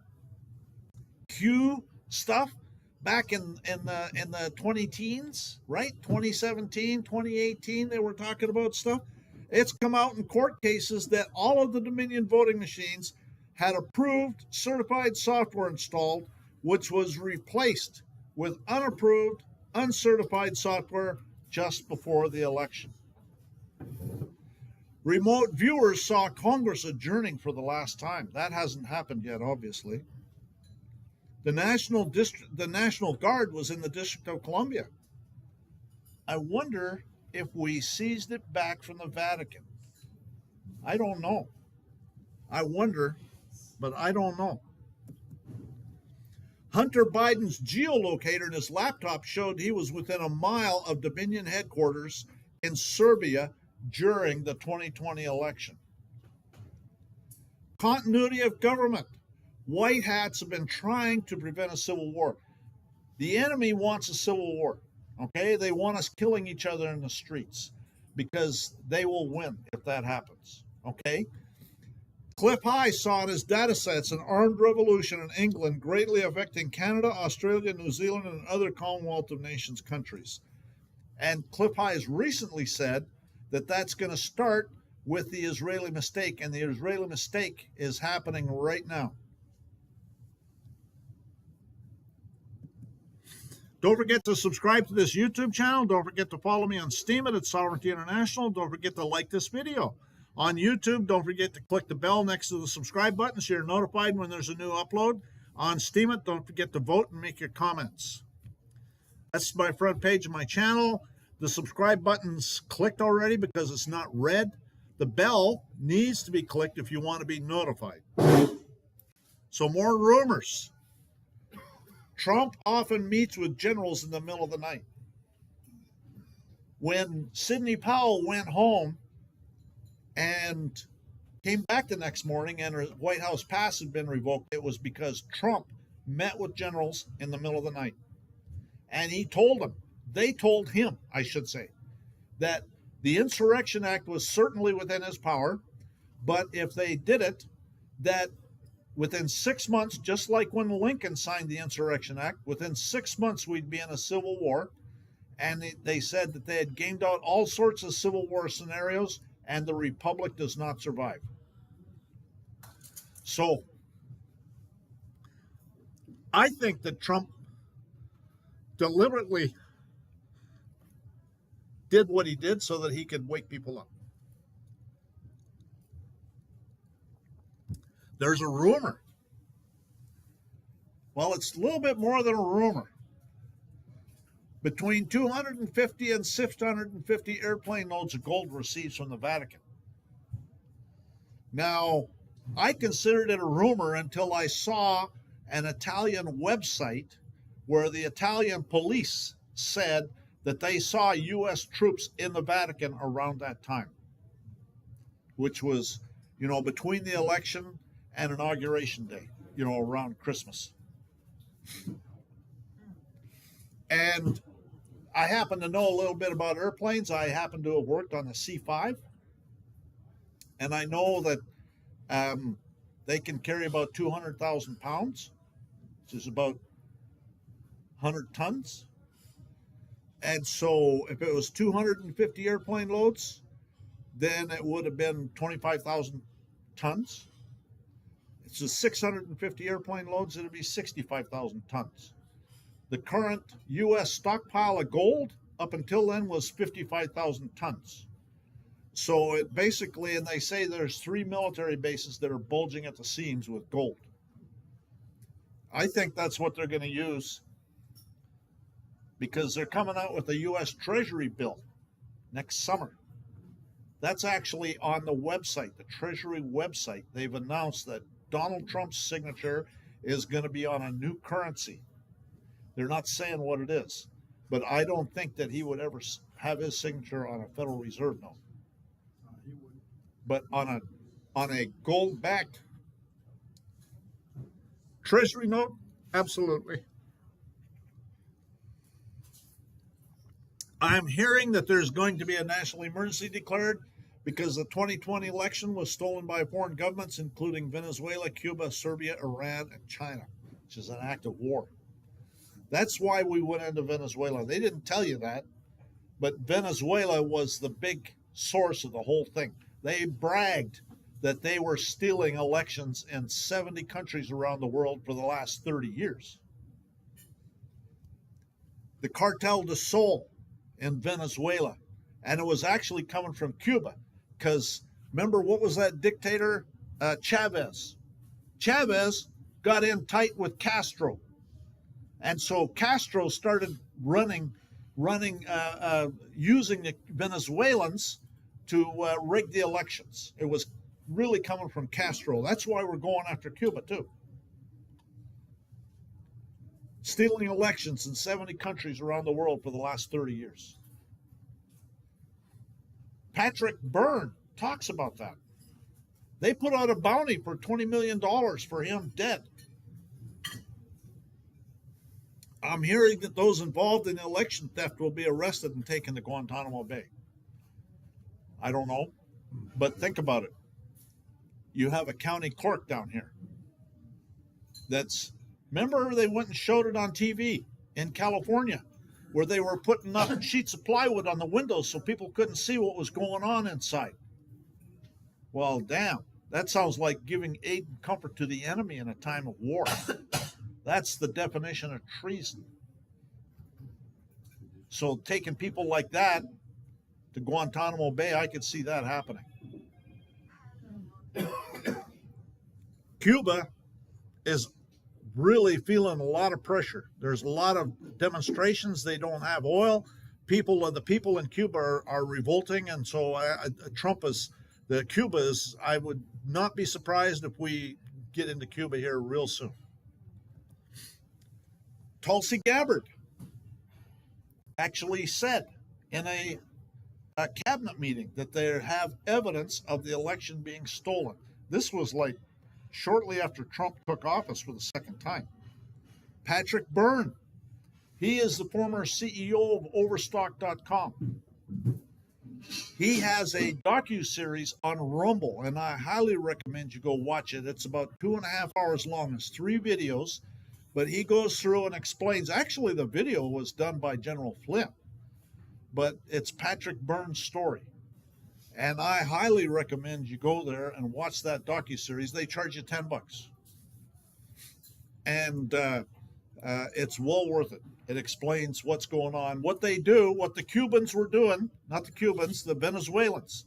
Q stuff back in the 20-teens, right? 2017, 2018, they were talking about stuff. It's come out in court cases that all of the Dominion voting machines had approved certified software installed, which was replaced with unapproved, uncertified software just before the election. Remote viewers saw Congress adjourning for the last time. That hasn't happened yet, obviously. The National Guard was in the District of Columbia. I wonder if we seized it back from the Vatican. I don't know. I wonder, but I don't know. Hunter Biden's geolocator in his laptop showed he was within a mile of Dominion headquarters in Serbia during the 2020 election. Continuity of government. White hats have been trying to prevent a civil war. The enemy wants a civil war. Okay, they want us killing each other in the streets because they will win if that happens. Okay, Cliff High saw in his data sets an armed revolution in England greatly affecting Canada, Australia, New Zealand, and other Commonwealth of Nations countries. And Cliff High has recently said that that's going to start with the Israeli mistake, and the Israeli mistake is happening right now. Don't forget to subscribe to this YouTube channel. Don't forget to follow me on Steemit at Sovereignty International. Don't forget to like this video. On YouTube, don't forget to click the bell next to the subscribe button so you're notified when there's a new upload. On Steemit, don't forget to vote and make your comments. That's my front page of my channel. The subscribe button's clicked already because it's not red. The bell needs to be clicked if you want to be notified. So more rumors. Trump often meets with generals in the middle of the night. When Sidney Powell went home and came back the next morning and her White House pass had been revoked, it was because Trump met with generals in the middle of the night. And he told them, they told him, I should say, that the Insurrection Act was certainly within his power, but if they did it, that within 6 months, just like when Lincoln signed the Insurrection Act, within 6 months we'd be in a civil war. And they said that they had gamed out all sorts of civil war scenarios, and the republic does not survive. So I think that Trump deliberately did what he did so that he could wake people up. There's a rumor. Well, it's a little bit more than a rumor. Between 250 and 650 airplane loads of gold received from the Vatican. Now, I considered it a rumor until I saw an Italian website where the Italian police said that they saw U.S. troops in the Vatican around that time, which was, between the election and Inauguration Day, around Christmas. And I happen to know a little bit about airplanes. I happen to have worked on the C-5. And I know that they can carry about 200,000 pounds, which is about 100 tons. And so if it was 250 airplane loads, then it would have been 25,000 tons. It's just 650 airplane loads, it'd be 65,000 tons. The current U.S. stockpile of gold up until then was 55,000 tons. So it basically, and they say there's 3 military bases that are bulging at the seams with gold. I think that's what they're going to use, because they're coming out with a U.S. Treasury bill next summer. That's actually on the website, the Treasury website. They've announced that Donald Trump's signature is going to be on a new currency. They're not saying what it is, but I don't think that he would ever have his signature on a Federal Reserve note. He wouldn't. But on a gold-backed Treasury note, absolutely. I'm hearing that there's going to be a national emergency declared because the 2020 election was stolen by foreign governments, including Venezuela, Cuba, Serbia, Iran, and China, which is an act of war. That's why we went into Venezuela. They didn't tell you that, but Venezuela was the big source of the whole thing. They bragged that they were stealing elections in 70 countries around the world for the last 30 years. The Cartel de Sol in Venezuela, and it was actually coming from Cuba, because remember, what was that dictator? Chavez. Chavez got in tight with Castro, and so Castro started using the Venezuelans to rig the elections. It was really coming from Castro. That's why we're going after Cuba too. Stealing elections in 70 countries around the world for the last 30 years. Patrick Byrne talks about that. They put out a bounty for $20 million for him dead. I'm hearing that those involved in election theft will be arrested and taken to Guantanamo Bay. I don't know, but think about it. You have a county clerk down here. Remember, they went and showed it on TV in California, where they were putting up sheets of plywood on the windows so people couldn't see what was going on inside. Well, damn, that sounds like giving aid and comfort to the enemy in a time of war. That's the definition of treason. So taking people like that to Guantanamo Bay, I could see that happening. Cuba is really feeling a lot of pressure. There's a lot of demonstrations. They don't have oil. The people in Cuba are revolting, and so Cuba is. I would not be surprised if we get into Cuba here real soon. Tulsi Gabbard actually said in a cabinet meeting that they have evidence of the election being stolen. This was like shortly after Trump took office for the second time. Patrick Byrne, he is the former CEO of Overstock.com. He has a docuseries on Rumble, and I highly recommend you go watch it. It's about 2.5 hours long. It's 3 videos, but he goes through and explains. Actually, the video was done by General Flynn, but it's Patrick Byrne's story. And I highly recommend you go there and watch that docuseries. They charge you $10. And it's well worth it. It explains what's going on, what they do, what the Cubans were doing, not the Cubans, the Venezuelans.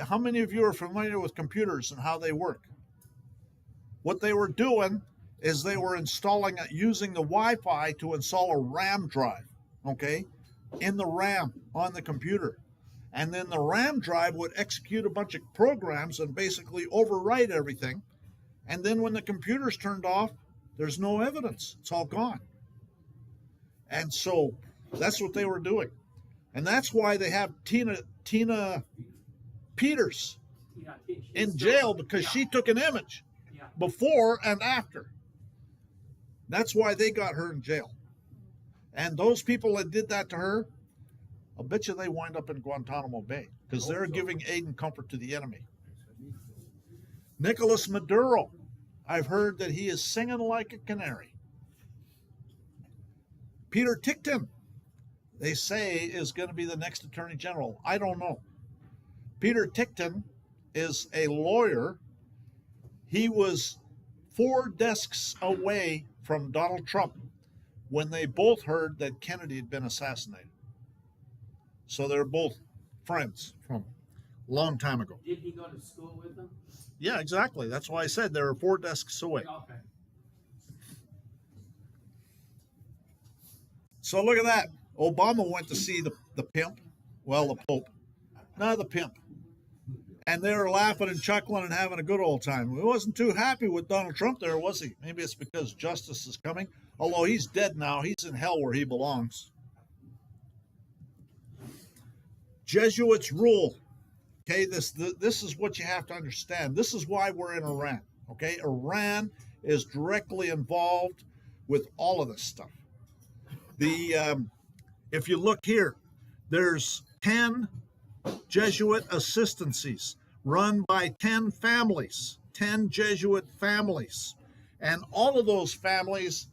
How many of you are familiar with computers and how they work? What they were doing is they were using the Wi-Fi to install a RAM drive, okay, in the RAM on the computer. And then the RAM drive would execute a bunch of programs and basically overwrite everything. And then when the computer's turned off, there's no evidence. It's all gone. And so that's what they were doing. And that's why they have Tina Peters in jail, because she took an image before and after. That's why they got her in jail. And those people that did that to her, I'll bet you they wind up in Guantanamo Bay, because they're giving aid and comfort to the enemy. Nicolas Maduro, I've heard that he is singing like a canary. Peter Tickton, they say, is going to be the next attorney general. I don't know. Peter Tickton is a lawyer. He was 4 desks away from Donald Trump when they both heard that Kennedy had been assassinated. So they're both friends from a long time ago. Did he go to school with them? Yeah, exactly. That's why I said they were 4 desks away. Okay. So look at that. Obama went to see the pimp. Well, the Pope. No, the pimp. And they were laughing and chuckling and having a good old time. He wasn't too happy with Donald Trump there, was he? Maybe it's because justice is coming. Although he's dead now. He's in hell where he belongs. Jesuits rule. Okay, this is what you have to understand. This is why we're in Iran. Okay, Iran is directly involved with all of this stuff. If you look here, there's 10 Jesuit assistancies run by 10 families, 10 Jesuit families. And all of those families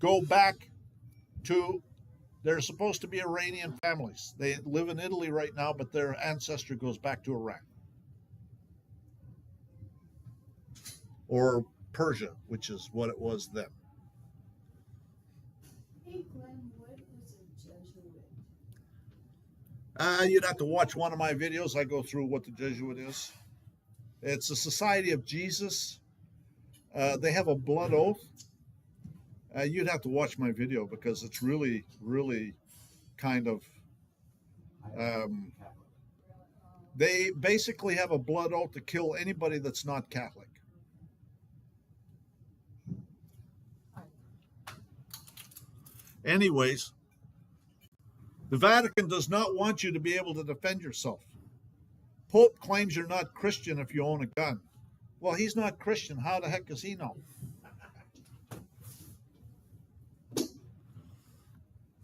go back to, they're supposed to be Iranian families. They live in Italy right now, but their ancestry goes back to Iran. Or Persia, which is what it was then. Hey Glenn, what is a Jesuit? You'd have to watch one of my videos. I go through what the Jesuit is. It's a Society of Jesus. They have a blood oath. You'd have to watch my video because it's really, really kind of. They basically have a blood oath to kill anybody that's not Catholic. Anyways, the Vatican does not want you to be able to defend yourself. Pope claims you're not Christian if you own a gun. Well, he's not Christian. How the heck does he know?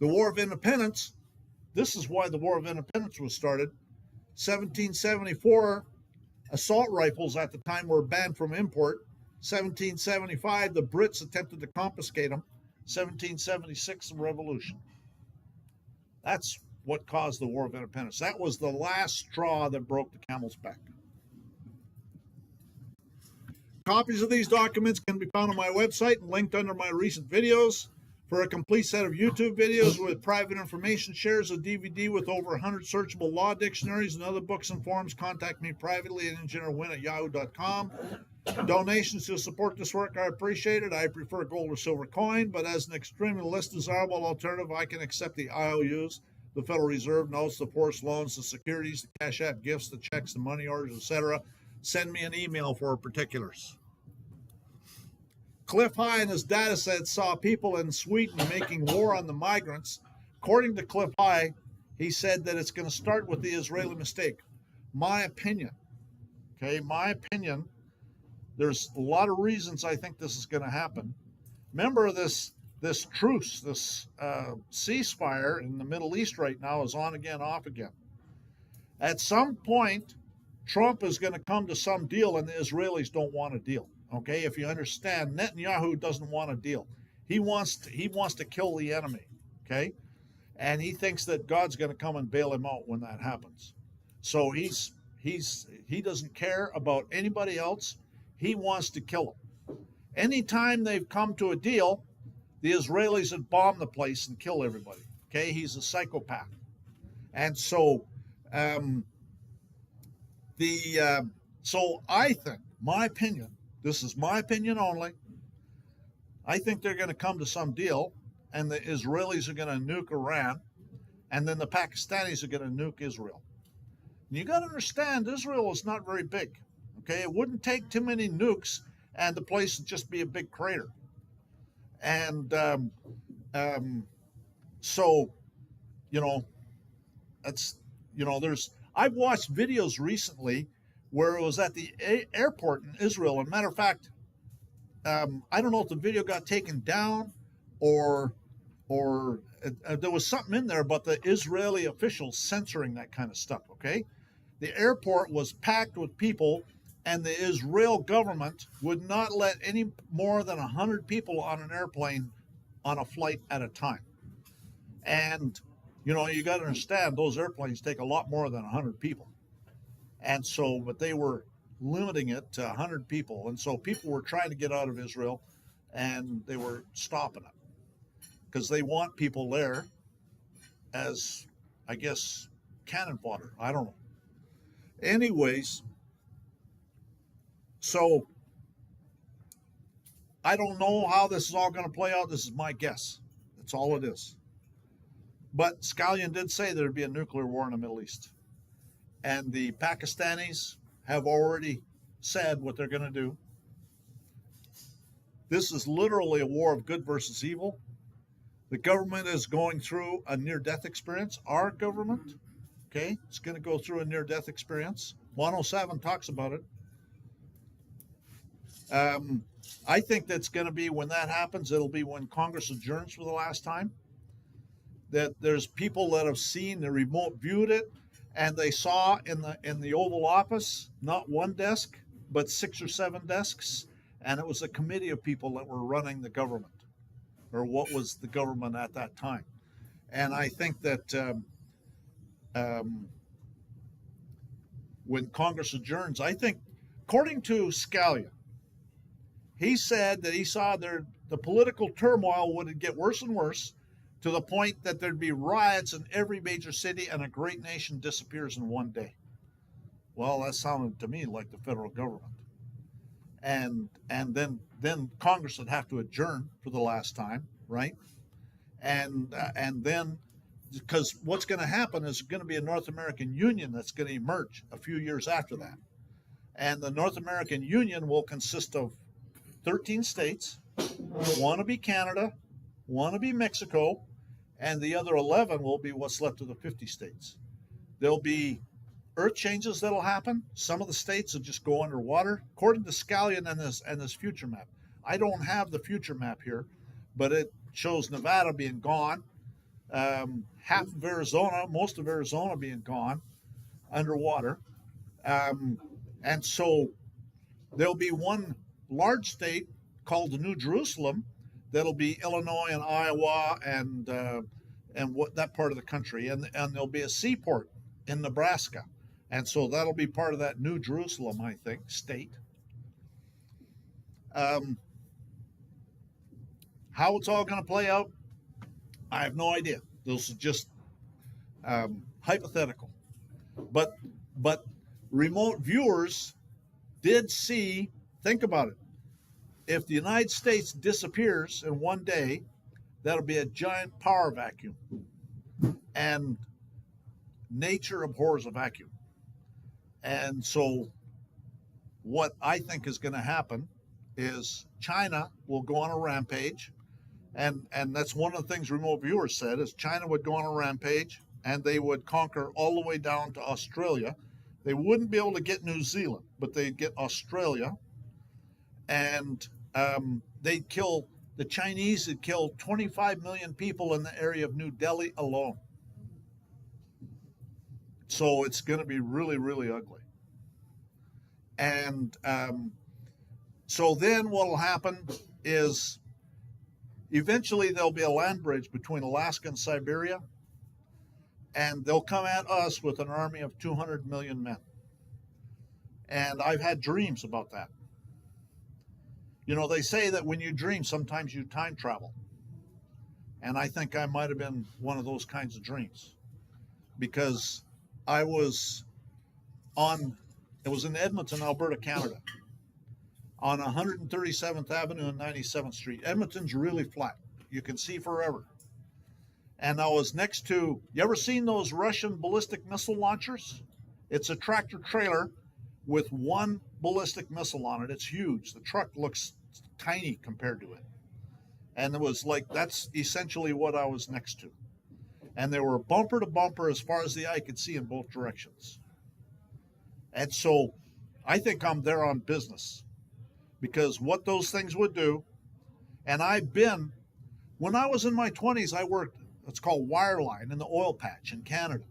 The War of Independence, this is why the War of Independence was started. 1774, assault rifles at the time were banned from import. 1775, the Brits attempted to confiscate them. 1776, the Revolution. That's what caused the War of Independence. That was the last straw that broke the camel's back. Copies of these documents can be found on my website and linked under my recent videos. For a complete set of YouTube videos with private information shares, a DVD with over 100 searchable law dictionaries and other books and forums, contact me privately at engineerwin@yahoo.com. Donations to support this work are appreciated. I prefer gold or silver coin, but as an extremely less desirable alternative, I can accept the IOUs, the Federal Reserve notes, the forced loans, the securities, the cash app gifts, the checks, the money orders, etc. Send me an email for particulars. Cliff High in his data set saw people in Sweden making war on the migrants. According to Cliff High, he said that it's going to start with the Israeli mistake. My opinion, okay, my opinion, there's a lot of reasons I think this is going to happen. Remember this truce, this ceasefire in the Middle East right now is on again, off again. At some point, Trump is going to come to some deal and the Israelis don't want a deal. Okay, if you understand, Netanyahu doesn't want a deal. He wants to kill the enemy. Okay, and he thinks that God's going to come and bail him out when that happens. So he doesn't care about anybody else. He wants to kill them. Anytime they've come to a deal, the Israelis have bombed the place and kill everybody. Okay, he's a psychopath, and so so I think, my opinion. This is my opinion only. I think they're going to come to some deal, and the Israelis are going to nuke Iran, and then the Pakistanis are going to nuke Israel. And you got to understand, Israel is not very big. Okay, it wouldn't take too many nukes, and the place would just be a big crater. And so, I've watched videos recently where it was at the airport in Israel. As a matter of fact, I don't know if the video got taken down or there was something in there about the Israeli officials censoring that kind of stuff, okay? The airport was packed with people, and the Israel government would not let any more than 100 people on an airplane on a flight at a time. And, you know, you got to understand those airplanes take a lot more than 100 people. And so, but they were limiting it to 100 people. And so people were trying to get out of Israel and they were stopping it because they want people there as, I guess, cannon fodder. I don't know. Anyways, so I don't know how this is all going to play out. This is my guess. That's all it is. But Scallion did say there'd be a nuclear war in the Middle East. And the Pakistanis have already said what they're going to do. This is literally a war of good versus evil. The government is going through a near-death experience. Our government, okay, it's going to go through a near-death experience. 107 talks about it. I think that's going to be when that happens. It'll be when Congress adjourns for the last time. That there's people that have seen the remote viewed it, and they saw in the Oval Office not one desk but 6 or 7 desks, and it was a committee of people that were running the government, or what was the government at that time. And I think that when Congress adjourns, I think, according to Scallion, he said that he saw the political turmoil would get worse and worse to the point that there'd be riots in every major city and a great nation disappears in one day. Well, that sounded to me like the federal government. And then Congress would have to adjourn for the last time, right? And then, because what's going to happen is going to be a North American Union that's going to emerge a few years after that. And the North American Union will consist of 13 states, one will be Canada, one will be Mexico, and the other 11 will be what's left of the 50 states. There'll be earth changes that'll happen. Some of the states will just go underwater, according to Scallion and this future map. I don't have the future map here, but it shows Nevada being gone, half of Arizona, most of Arizona being gone underwater. And so there'll be one large state called the New Jerusalem that'll be Illinois and Iowa and what that part of the country, and there'll be a seaport in Nebraska, and so that'll be part of that New Jerusalem, I think, state. How it's all going to play out, I have no idea. This is just hypothetical, but remote viewers did see. Think about it. If the United States disappears in one day, that'll be a giant power vacuum. And nature abhors a vacuum. And so what I think is going to happen is China will go on a rampage. And that's one of the things remote viewers said, is China would go on a rampage and they would conquer all the way down to Australia. They wouldn't be able to get New Zealand, but they'd get Australia. And they'd kill, the Chinese had killed 25 million people in the area of New Delhi alone. So it's going to be really, really ugly. And so then what will happen is eventually there'll be a land bridge between Alaska and Siberia, and they'll come at us with an army of 200 million men. And I've had dreams about that. You know, they say that when you dream, sometimes you time travel. And I think I might have been one of those kinds of dreams, because I was it was in Edmonton, Alberta, Canada, on 137th Avenue and 97th Street. Edmonton's really flat. You can see forever. And I was next to, you ever seen those Russian ballistic missile launchers? It's a tractor trailer with one ballistic missile on it. It's huge. The truck looks tiny compared to it. And it was like, that's essentially what I was next to. And they were bumper to bumper as far as the eye could see in both directions. And so I think I'm there on business, because what those things would do, and when I was in my 20s, I worked, it's called wireline in the oil patch in Canada.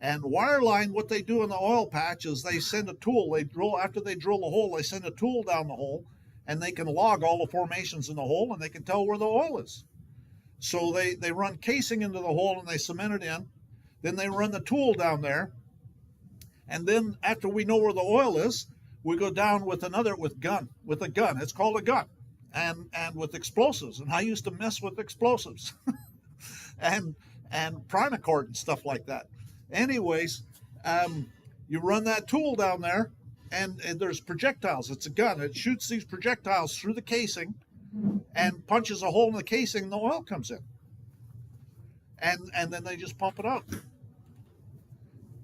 And wireline, what they do in the oil patch is they send a tool, after they drill the hole, they send a tool down the hole, and they can log all the formations in the hole, and they can tell where the oil is. So they run casing into the hole and they cement it in. Then they run the tool down there. And then after we know where the oil is, we go down with a gun. It's called a gun. And with explosives. And I used to mess with explosives. and primacord and stuff like that. Anyways, you run that tool down there, and there's projectiles. It's a gun. It shoots these projectiles through the casing and punches a hole in the casing, and the oil comes in. And then they just pump it out.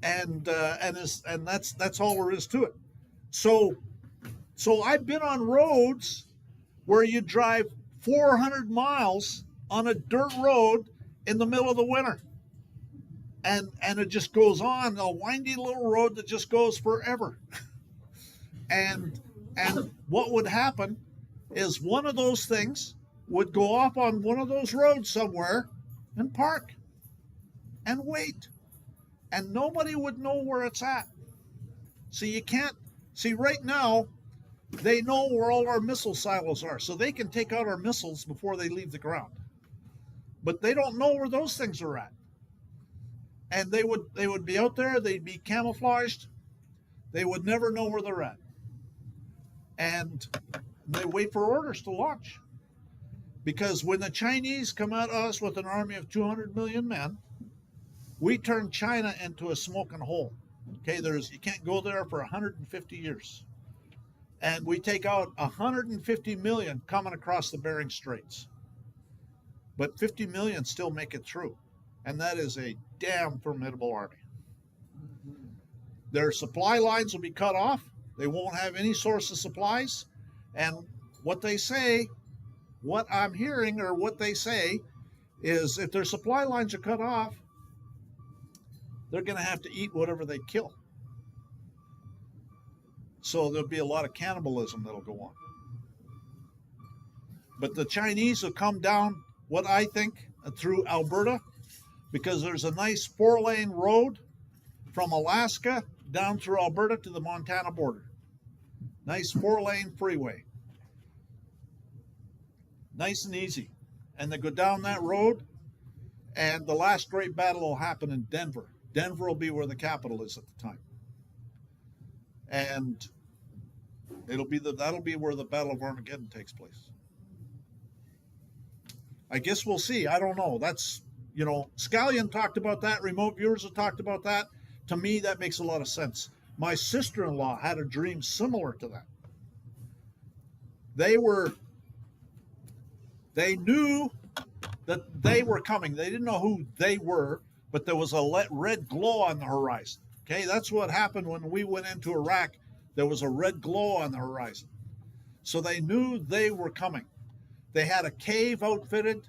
And that's all there is to it. So I've been on roads where you drive 400 miles on a dirt road in the middle of the winter. And it just goes on, a windy little road that just goes forever. And what would happen is one of those things would go off on one of those roads somewhere and park and wait. And nobody would know where it's at. See, right now, they know where all our missile silos are, so they can take out our missiles before they leave the ground. But they don't know where those things are at. And they would be out there, they'd be camouflaged, they would never know where they're at. And they wait for orders to launch. Because when the Chinese come at us with an army of 200 million men, we turn China into a smoking hole. Okay, you can't go there for 150 years. And we take out 150 million coming across the Bering Straits. But 50 million still make it through. And that is a damn formidable army. Their supply lines will be cut off. They won't have any source of supplies. And what I'm hearing or what they say is if their supply lines are cut off, they're going to have to eat whatever they kill. So there'll be a lot of cannibalism that'll go on. But the Chinese will come down, what I think, through Alberta, because there's a nice 4-lane road from Alaska down through Alberta to the Montana border. Nice 4-lane freeway. Nice and easy. And they go down that road, and the last great battle will happen in Denver. Denver will be where the capital is at the time. And that'll be where the Battle of Armageddon takes place. I guess we'll see. I don't know. That's, Scallion talked about that. Remote viewers have talked about that. To me, that makes a lot of sense. My sister-in-law had a dream similar to that. They knew that they were coming. They didn't know who they were, but there was a red glow on the horizon. Okay, that's what happened when we went into Iraq. There was a red glow on the horizon. So they knew they were coming. They had a cave outfitted,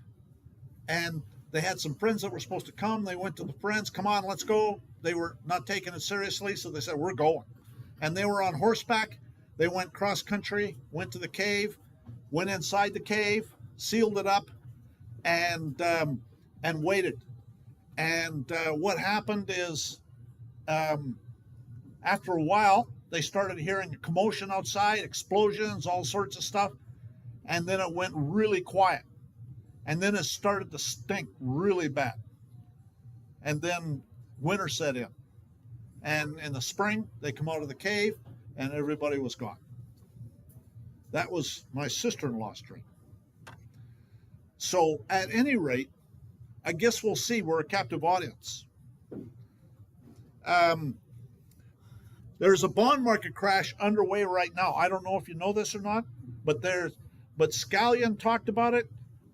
and they had some friends that were supposed to come. They went to the friends, come on, let's go. They were not taking it seriously, so they said, we're going. And they were on horseback. They went cross country, went to the cave, went inside the cave, sealed it up, and waited. And what happened is, after a while, they started hearing a commotion outside, explosions, all sorts of stuff. And then it went really quiet. And then it started to stink really bad. And then winter set in. And in the spring, they come out of the cave and everybody was gone. That was my sister-in-law's dream. So at any rate, I guess we'll see. We're a captive audience. There's a bond market crash underway right now. I don't know if you know this or not, but Scallion talked about it.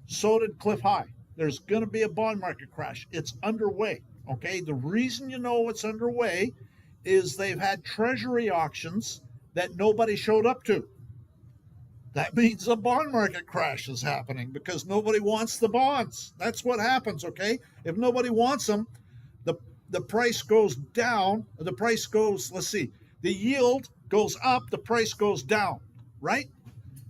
So did Cliff High. There's going to be a bond market crash. It's underway. Okay. The reason you know it's underway is they've had treasury auctions that nobody showed up to. That means a bond market crash is happening because nobody wants the bonds. That's what happens. Okay. If nobody wants them, the price goes down. The price goes, the yield goes up, the price goes down, right?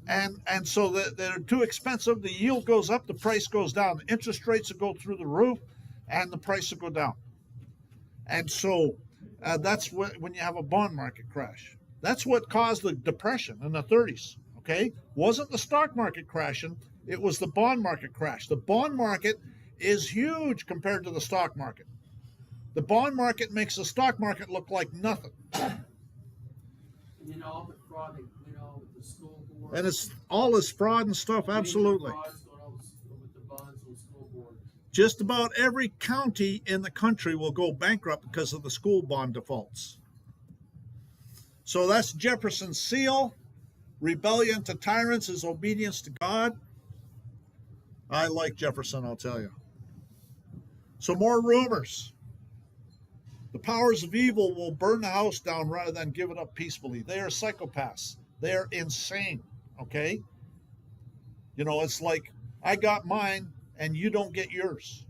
And so they're too expensive. The yield goes up, the price goes down. The interest rates will go through the roof, and the price will go down. And so that's when you have a bond market crash. That's what caused the depression in the 30s. Okay, wasn't the stock market crashing? It was the bond market crash. The bond market is huge compared to the stock market. The bond market makes the stock market look like nothing. And then all the fraud that went on with the school board. And it's all this fraud and stuff, absolutely. Frauds going on with the bonds on school board. Just about every county in the country will go bankrupt because of the school bond defaults. So that's Jefferson's seal. Rebellion to tyrants is obedience to God. I like Jefferson, I'll tell you. So more rumors. The powers of evil will burn the house down rather than give it up peacefully. They are psychopaths. They are insane, okay? You know, it's like, I got mine and you don't get yours.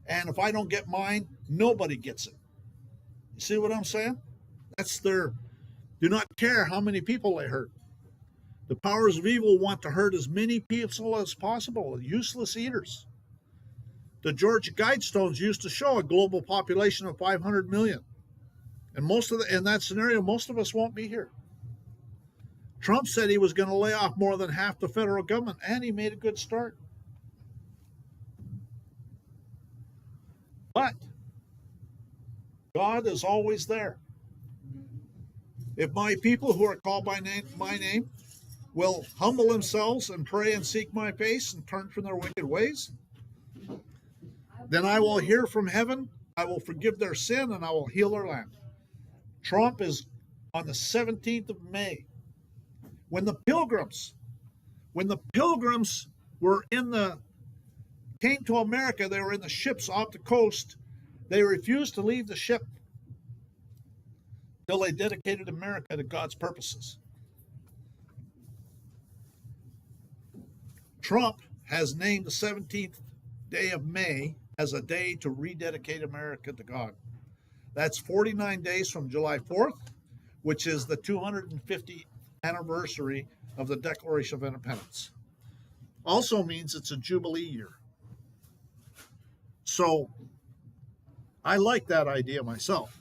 And if I don't get mine, nobody gets it. You see what I'm saying? That's their, do not care how many people they hurt. The powers of evil want to hurt as many people as possible, useless eaters. The Georgia Guidestones used to show a global population of 500 million. And in that scenario, most of us won't be here. Trump said he was going to lay off more than half the federal government, and he made a good start. But God is always there. If my people who are called by my name will humble themselves and pray and seek my face and turn from their wicked ways, then I will hear from heaven, I will forgive their sin, and I will heal their land. Trump is on the 17th of May. When the pilgrims came to America, they were in the ships off the coast. They refused to leave the ship till they dedicated America to God's purposes. Trump has named the 17th day of May as a day to rededicate America to God. That's 49 days from July 4th, which is the 250th anniversary of the Declaration of Independence. Also means it's a Jubilee year. So I like that idea myself.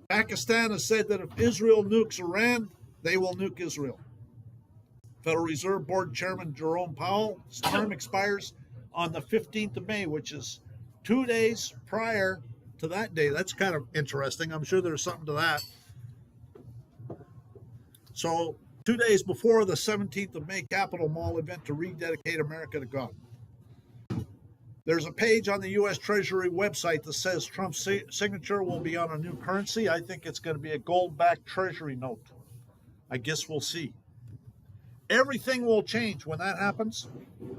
Pakistan has said that if Israel nukes Iran, they will nuke Israel. Federal Reserve Board Chairman Jerome Powell's term expires on the 15th of May, which is 2 days prior to that day. That's kind of interesting. I'm sure there's something to that. So 2 days before the 17th of May Capitol Mall event to rededicate America to God. There's a page on the U.S. Treasury website that says Trump's signature will be on a new currency. I think it's going to be a gold-backed Treasury note. I guess we'll see. Everything will change when that happens.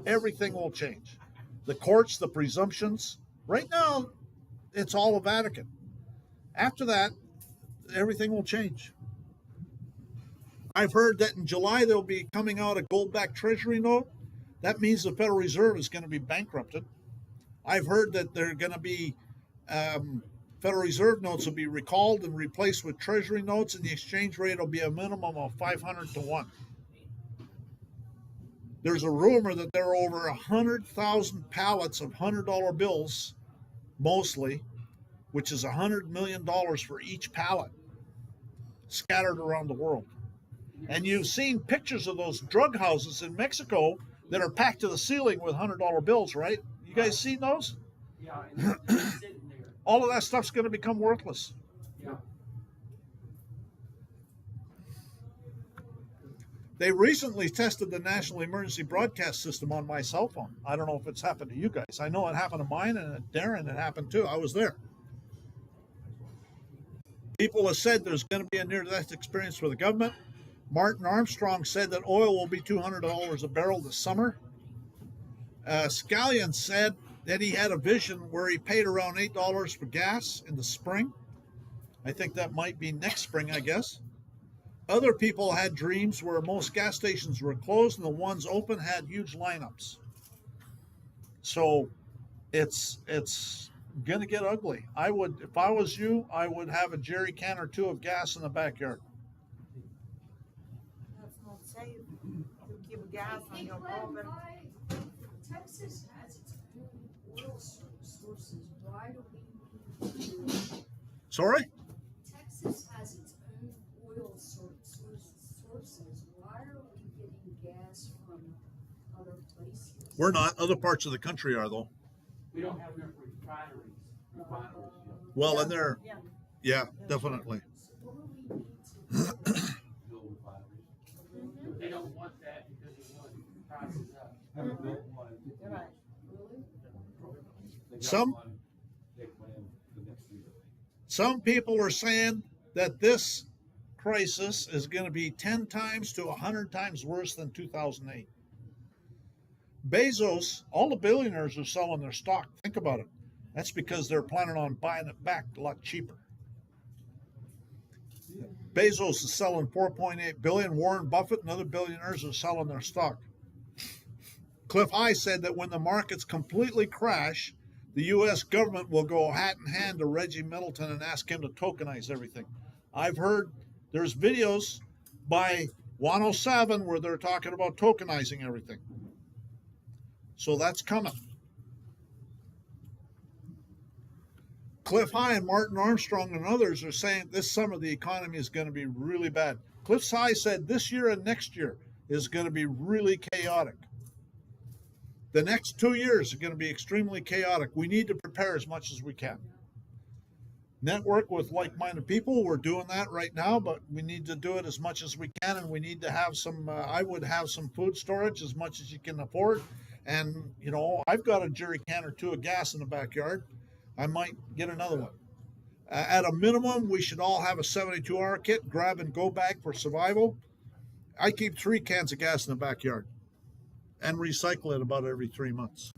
Everything will change. The courts, the presumptions. Right now, it's all the Vatican. After that, everything will change. I've heard that in July they'll be coming out a gold-backed Treasury note. That means the Federal Reserve is going to be bankrupted. I've heard that they're going to be Federal Reserve notes will be recalled and replaced with Treasury notes, and the exchange rate will be a minimum of 500 to 1. There's a rumor that there are over 100,000 pallets of $100 bills, mostly, which is $100 million for each pallet, scattered around the world. And you've seen pictures of those drug houses in Mexico that are packed to the ceiling with $100 bills, right? You guys seen those? Yeah, and they're sitting there. All of that stuff's going to become worthless. Yeah. They recently tested the National Emergency Broadcast System on my cell phone. I don't know if it's happened to you guys. I know it happened to mine, and Darren, it happened too. I was there. People have said there's going to be a near-death experience for the government. Martin Armstrong said that oil will be $200 a barrel this summer. Scallion said that he had a vision where he paid around $8 for gas in the spring. I think that might be next spring, I guess. Other people had dreams where most gas stations were closed and the ones open had huge lineups. So it's going to get ugly. If I was you, I would have a jerry can or two of gas in the backyard. That's not safe to keep gas on your oven. Texas has its own oil sources. Why do we need to? Sorry? Texas has its own oil sources. Why are we getting gas We're not. Other parts of the country are, though. We don't have enough refineries. Well, and they're, yeah, definitely. They don't want that because they want prices up. Haven't built one. They got Some- one. They plan the next year. Some people are saying that this crisis is going to be 10 times to 100 times worse than 2008. Bezos, all the billionaires are selling their stock. Think about it. That's because they're planning on buying it back a lot cheaper. Bezos is selling 4.8 billion. Warren Buffett and other billionaires are selling their stock. Cliff High said that when the markets completely crash, the U.S. government will go hat in hand to Reggie Middleton and ask him to tokenize everything. I've heard there's videos by 107 where they're talking about tokenizing everything. So that's coming. Cliff High and Martin Armstrong and others are saying this summer the economy is going to be really bad. Cliff High said this year and next year is going to be really chaotic. The next 2 years are going to be extremely chaotic. We need to prepare as much as we can. Network with like-minded people. We're doing that right now, but we need to do it as much as we can, and we need to have some, I would have some food storage as much as you can afford. And, you know, I've got a jerry can or two of gas in the backyard. I might get another one. At a minimum, we should all have a 72-hour kit, grab and go bag for survival. I keep 3 cans of gas in the backyard and recycle it about every 3 months.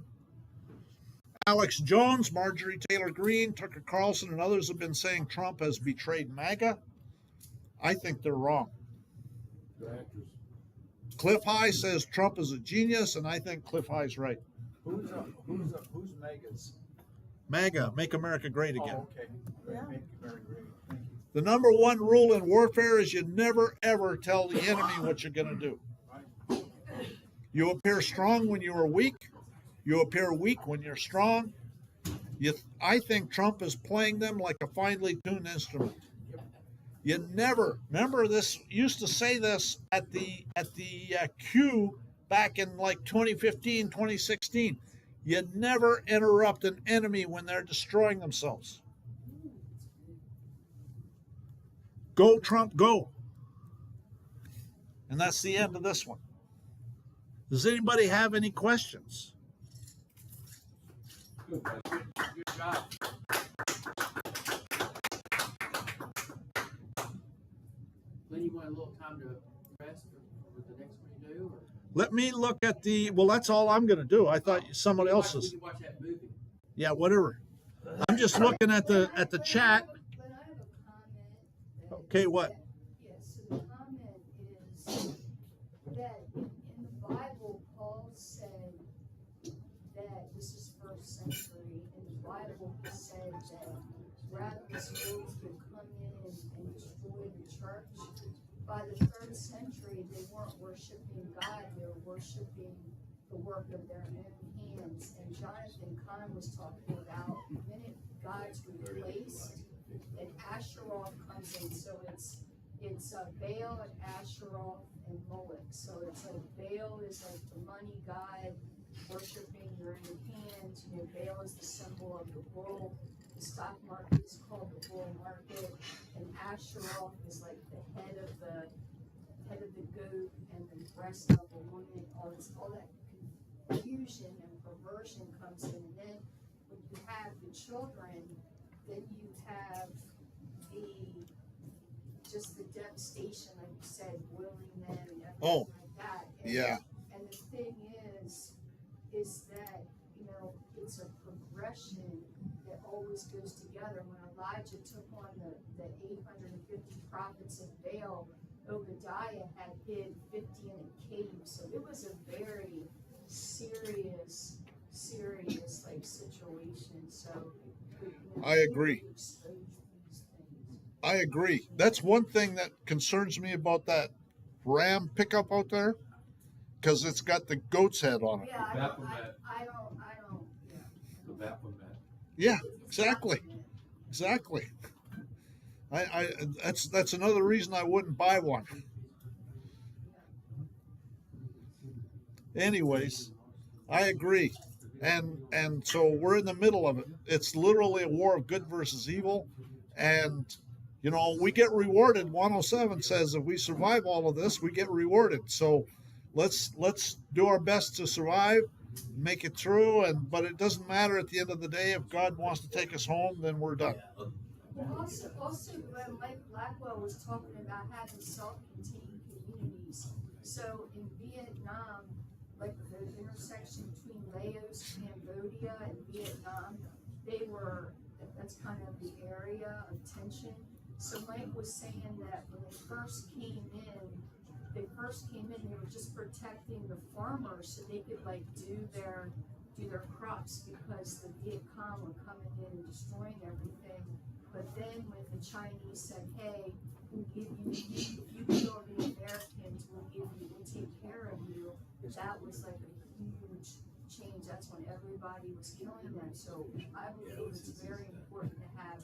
Alex Jones, Marjorie Taylor Greene, Tucker Carlson, and others have been saying Trump has betrayed MAGA. I think they're wrong. The actors. Cliff High says Trump is a genius, and I think Cliff High's right. Who's Megas? MAGA, Make America Great Again. Oh, okay. Thank you, very great. Thank you. The number one rule in warfare is you never, ever tell the enemy what you're going to do. You appear strong when you are weak. You appear weak when you're strong. I think Trump is playing them like a finely tuned instrument. You never, remember this, used to say this at the Q back in like 2015, 2016. You never interrupt an enemy when they're destroying themselves. Go, Trump, go. And that's the end of this one. Does anybody have any questions? Good. Good job. Then you want a little time to rest with the next one you do? Or? Let me look at the, well, that's all I'm going to do. I thought someone We else's. can watch that movie. Yeah, whatever. I'm just looking at the chat. But I have a comment. Okay, what? Yes, so the comment is that in the Bible, Paul said that this is first century. In the Bible, he said that radical schools would come in and destroy the church. By the 3rd century, they weren't worshiping God, they were worshiping the work of their own hands. And Jonathan Kahn was talking about the minute God's replaced, and Asheroth comes in. So it's Baal and Asheroth and Moloch. So it's like Baal is like the money god, worshiping your own hands. You know, Baal is the symbol of the bull. The stock market is called the bull market, and Asheroth is like the head of the goat and the breast of a woman. All that confusion and perversion comes in, and then when you have the children, then you have just the devastation, like you said, boiling them and everything like that. And, Yeah. And the thing is that, you know, it's a progression that always goes together. When Elijah took on the 850 prophets of Baal, Obadiah had hid 50 in a cave. So it was a very serious like situation. So I agree. I agree. That's one thing that concerns me about that Ram pickup out there, because it's got the goat's head on it. Yeah, I don't, yeah. The Baphomet. Yeah, exactly. Exactly. That's another reason I wouldn't buy one. Anyways, I agree. And so we're in the middle of it. It's literally a war of good versus evil. And you know, we get rewarded. 107 says if we survive all of this, we get rewarded. So let's do our best to survive, make it through, and but it doesn't matter at the end of the day. If God wants to take us home, then we're done. Well, also, Mike Blackwell was talking about having self-contained communities. So in Vietnam, like the intersection between Laos, Cambodia, and Vietnam, that's kind of the area of tension. So Mike was saying that when they first came in, they were just protecting the farmers so they could like do their crops because the Viet Cong were coming in and destroying everything. But then when the Chinese said, hey, we'll give you, if you kill the Americans, we'll take care of you, that was like a huge change. That's when everybody was killing them. So I believe it's very important to have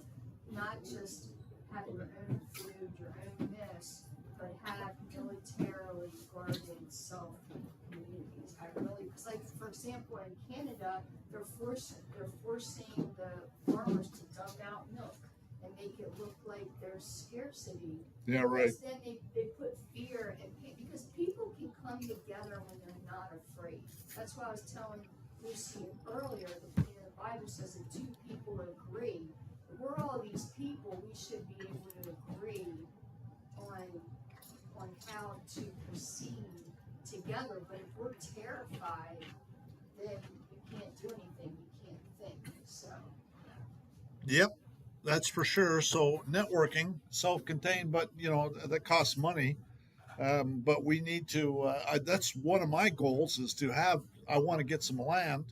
not just have your own food, your own this, but have militarily guarded self-communities. I really, because like for example in Canada, they're forcing the farmers to dump out milk and make it look like there's scarcity. Yeah, right. Because then they put fear and because people can come together when they're not afraid. That's why I was telling Lucy earlier. The Bible says that two people agree. If we're all these people, we should be able to agree on how to proceed together. But if we're terrified, then you can't do anything. You can't think. So. Yep, that's for sure. So networking, self-contained, but you know that costs money. But we need to. That's one of my goals is to have. I want to get some land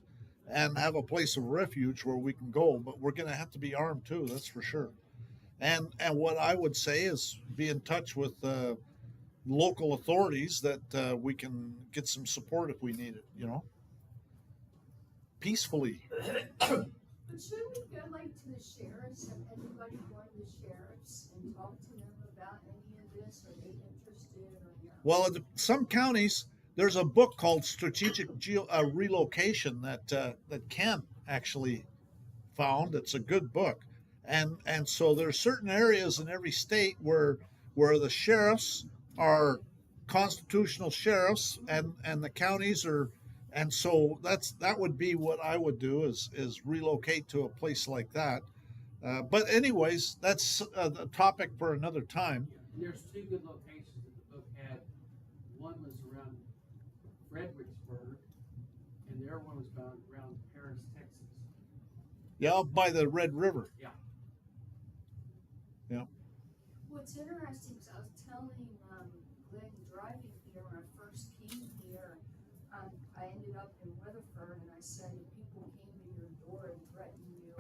and have a place of refuge where we can go. But we're going to have to be armed too. That's for sure. And what I would say is be in touch with local authorities that we can get some support if we need it. You know, peacefully. But should we go like to the sheriffs? Have anybody gone to the sheriffs and talk to them about any of this? Are they interested or no? Well, in some counties, there's a book called Strategic Relocation that Ken actually found. It's a good book, and so there's certain areas in every state where the sheriffs are constitutional sheriffs, and the counties are, and so that would be what I would do is relocate to a place like that. But anyways, that's a topic for another time. And there's two good locations that the book had. One was around Fredericksburg, and the other one was around Paris, Texas. Yeah, up by the Red River. Yeah. Yeah. What's interesting is I was telling Glenn driving here when I first came here, I ended up in Weatherford and I said if people came to your door and threatened you,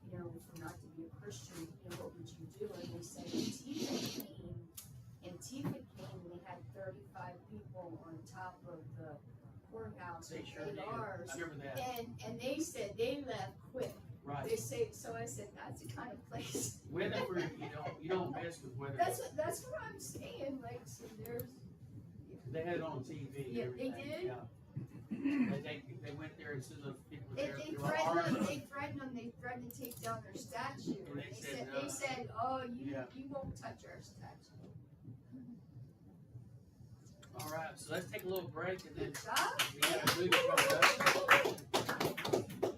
you know, for not to be a Christian, you know, what would you do? And they said Antifa came and they had 35 people on top of the courthouse They with sure did. ARs. I remember that. And they said they left quick. Right. They say so. I said that's the kind of place. Weatherford, you don't mess with Weatherford. That's what I'm saying. Like, so there's. They had it on TV. Yeah, they everything. did? Yeah. They went there as soon as those people were there. They were armed. threatened them. They threatened to take down their statue. And they said, oh, yeah. you won't touch our statue. All right, so let's take a little break and then Good job. we have a movie coming up.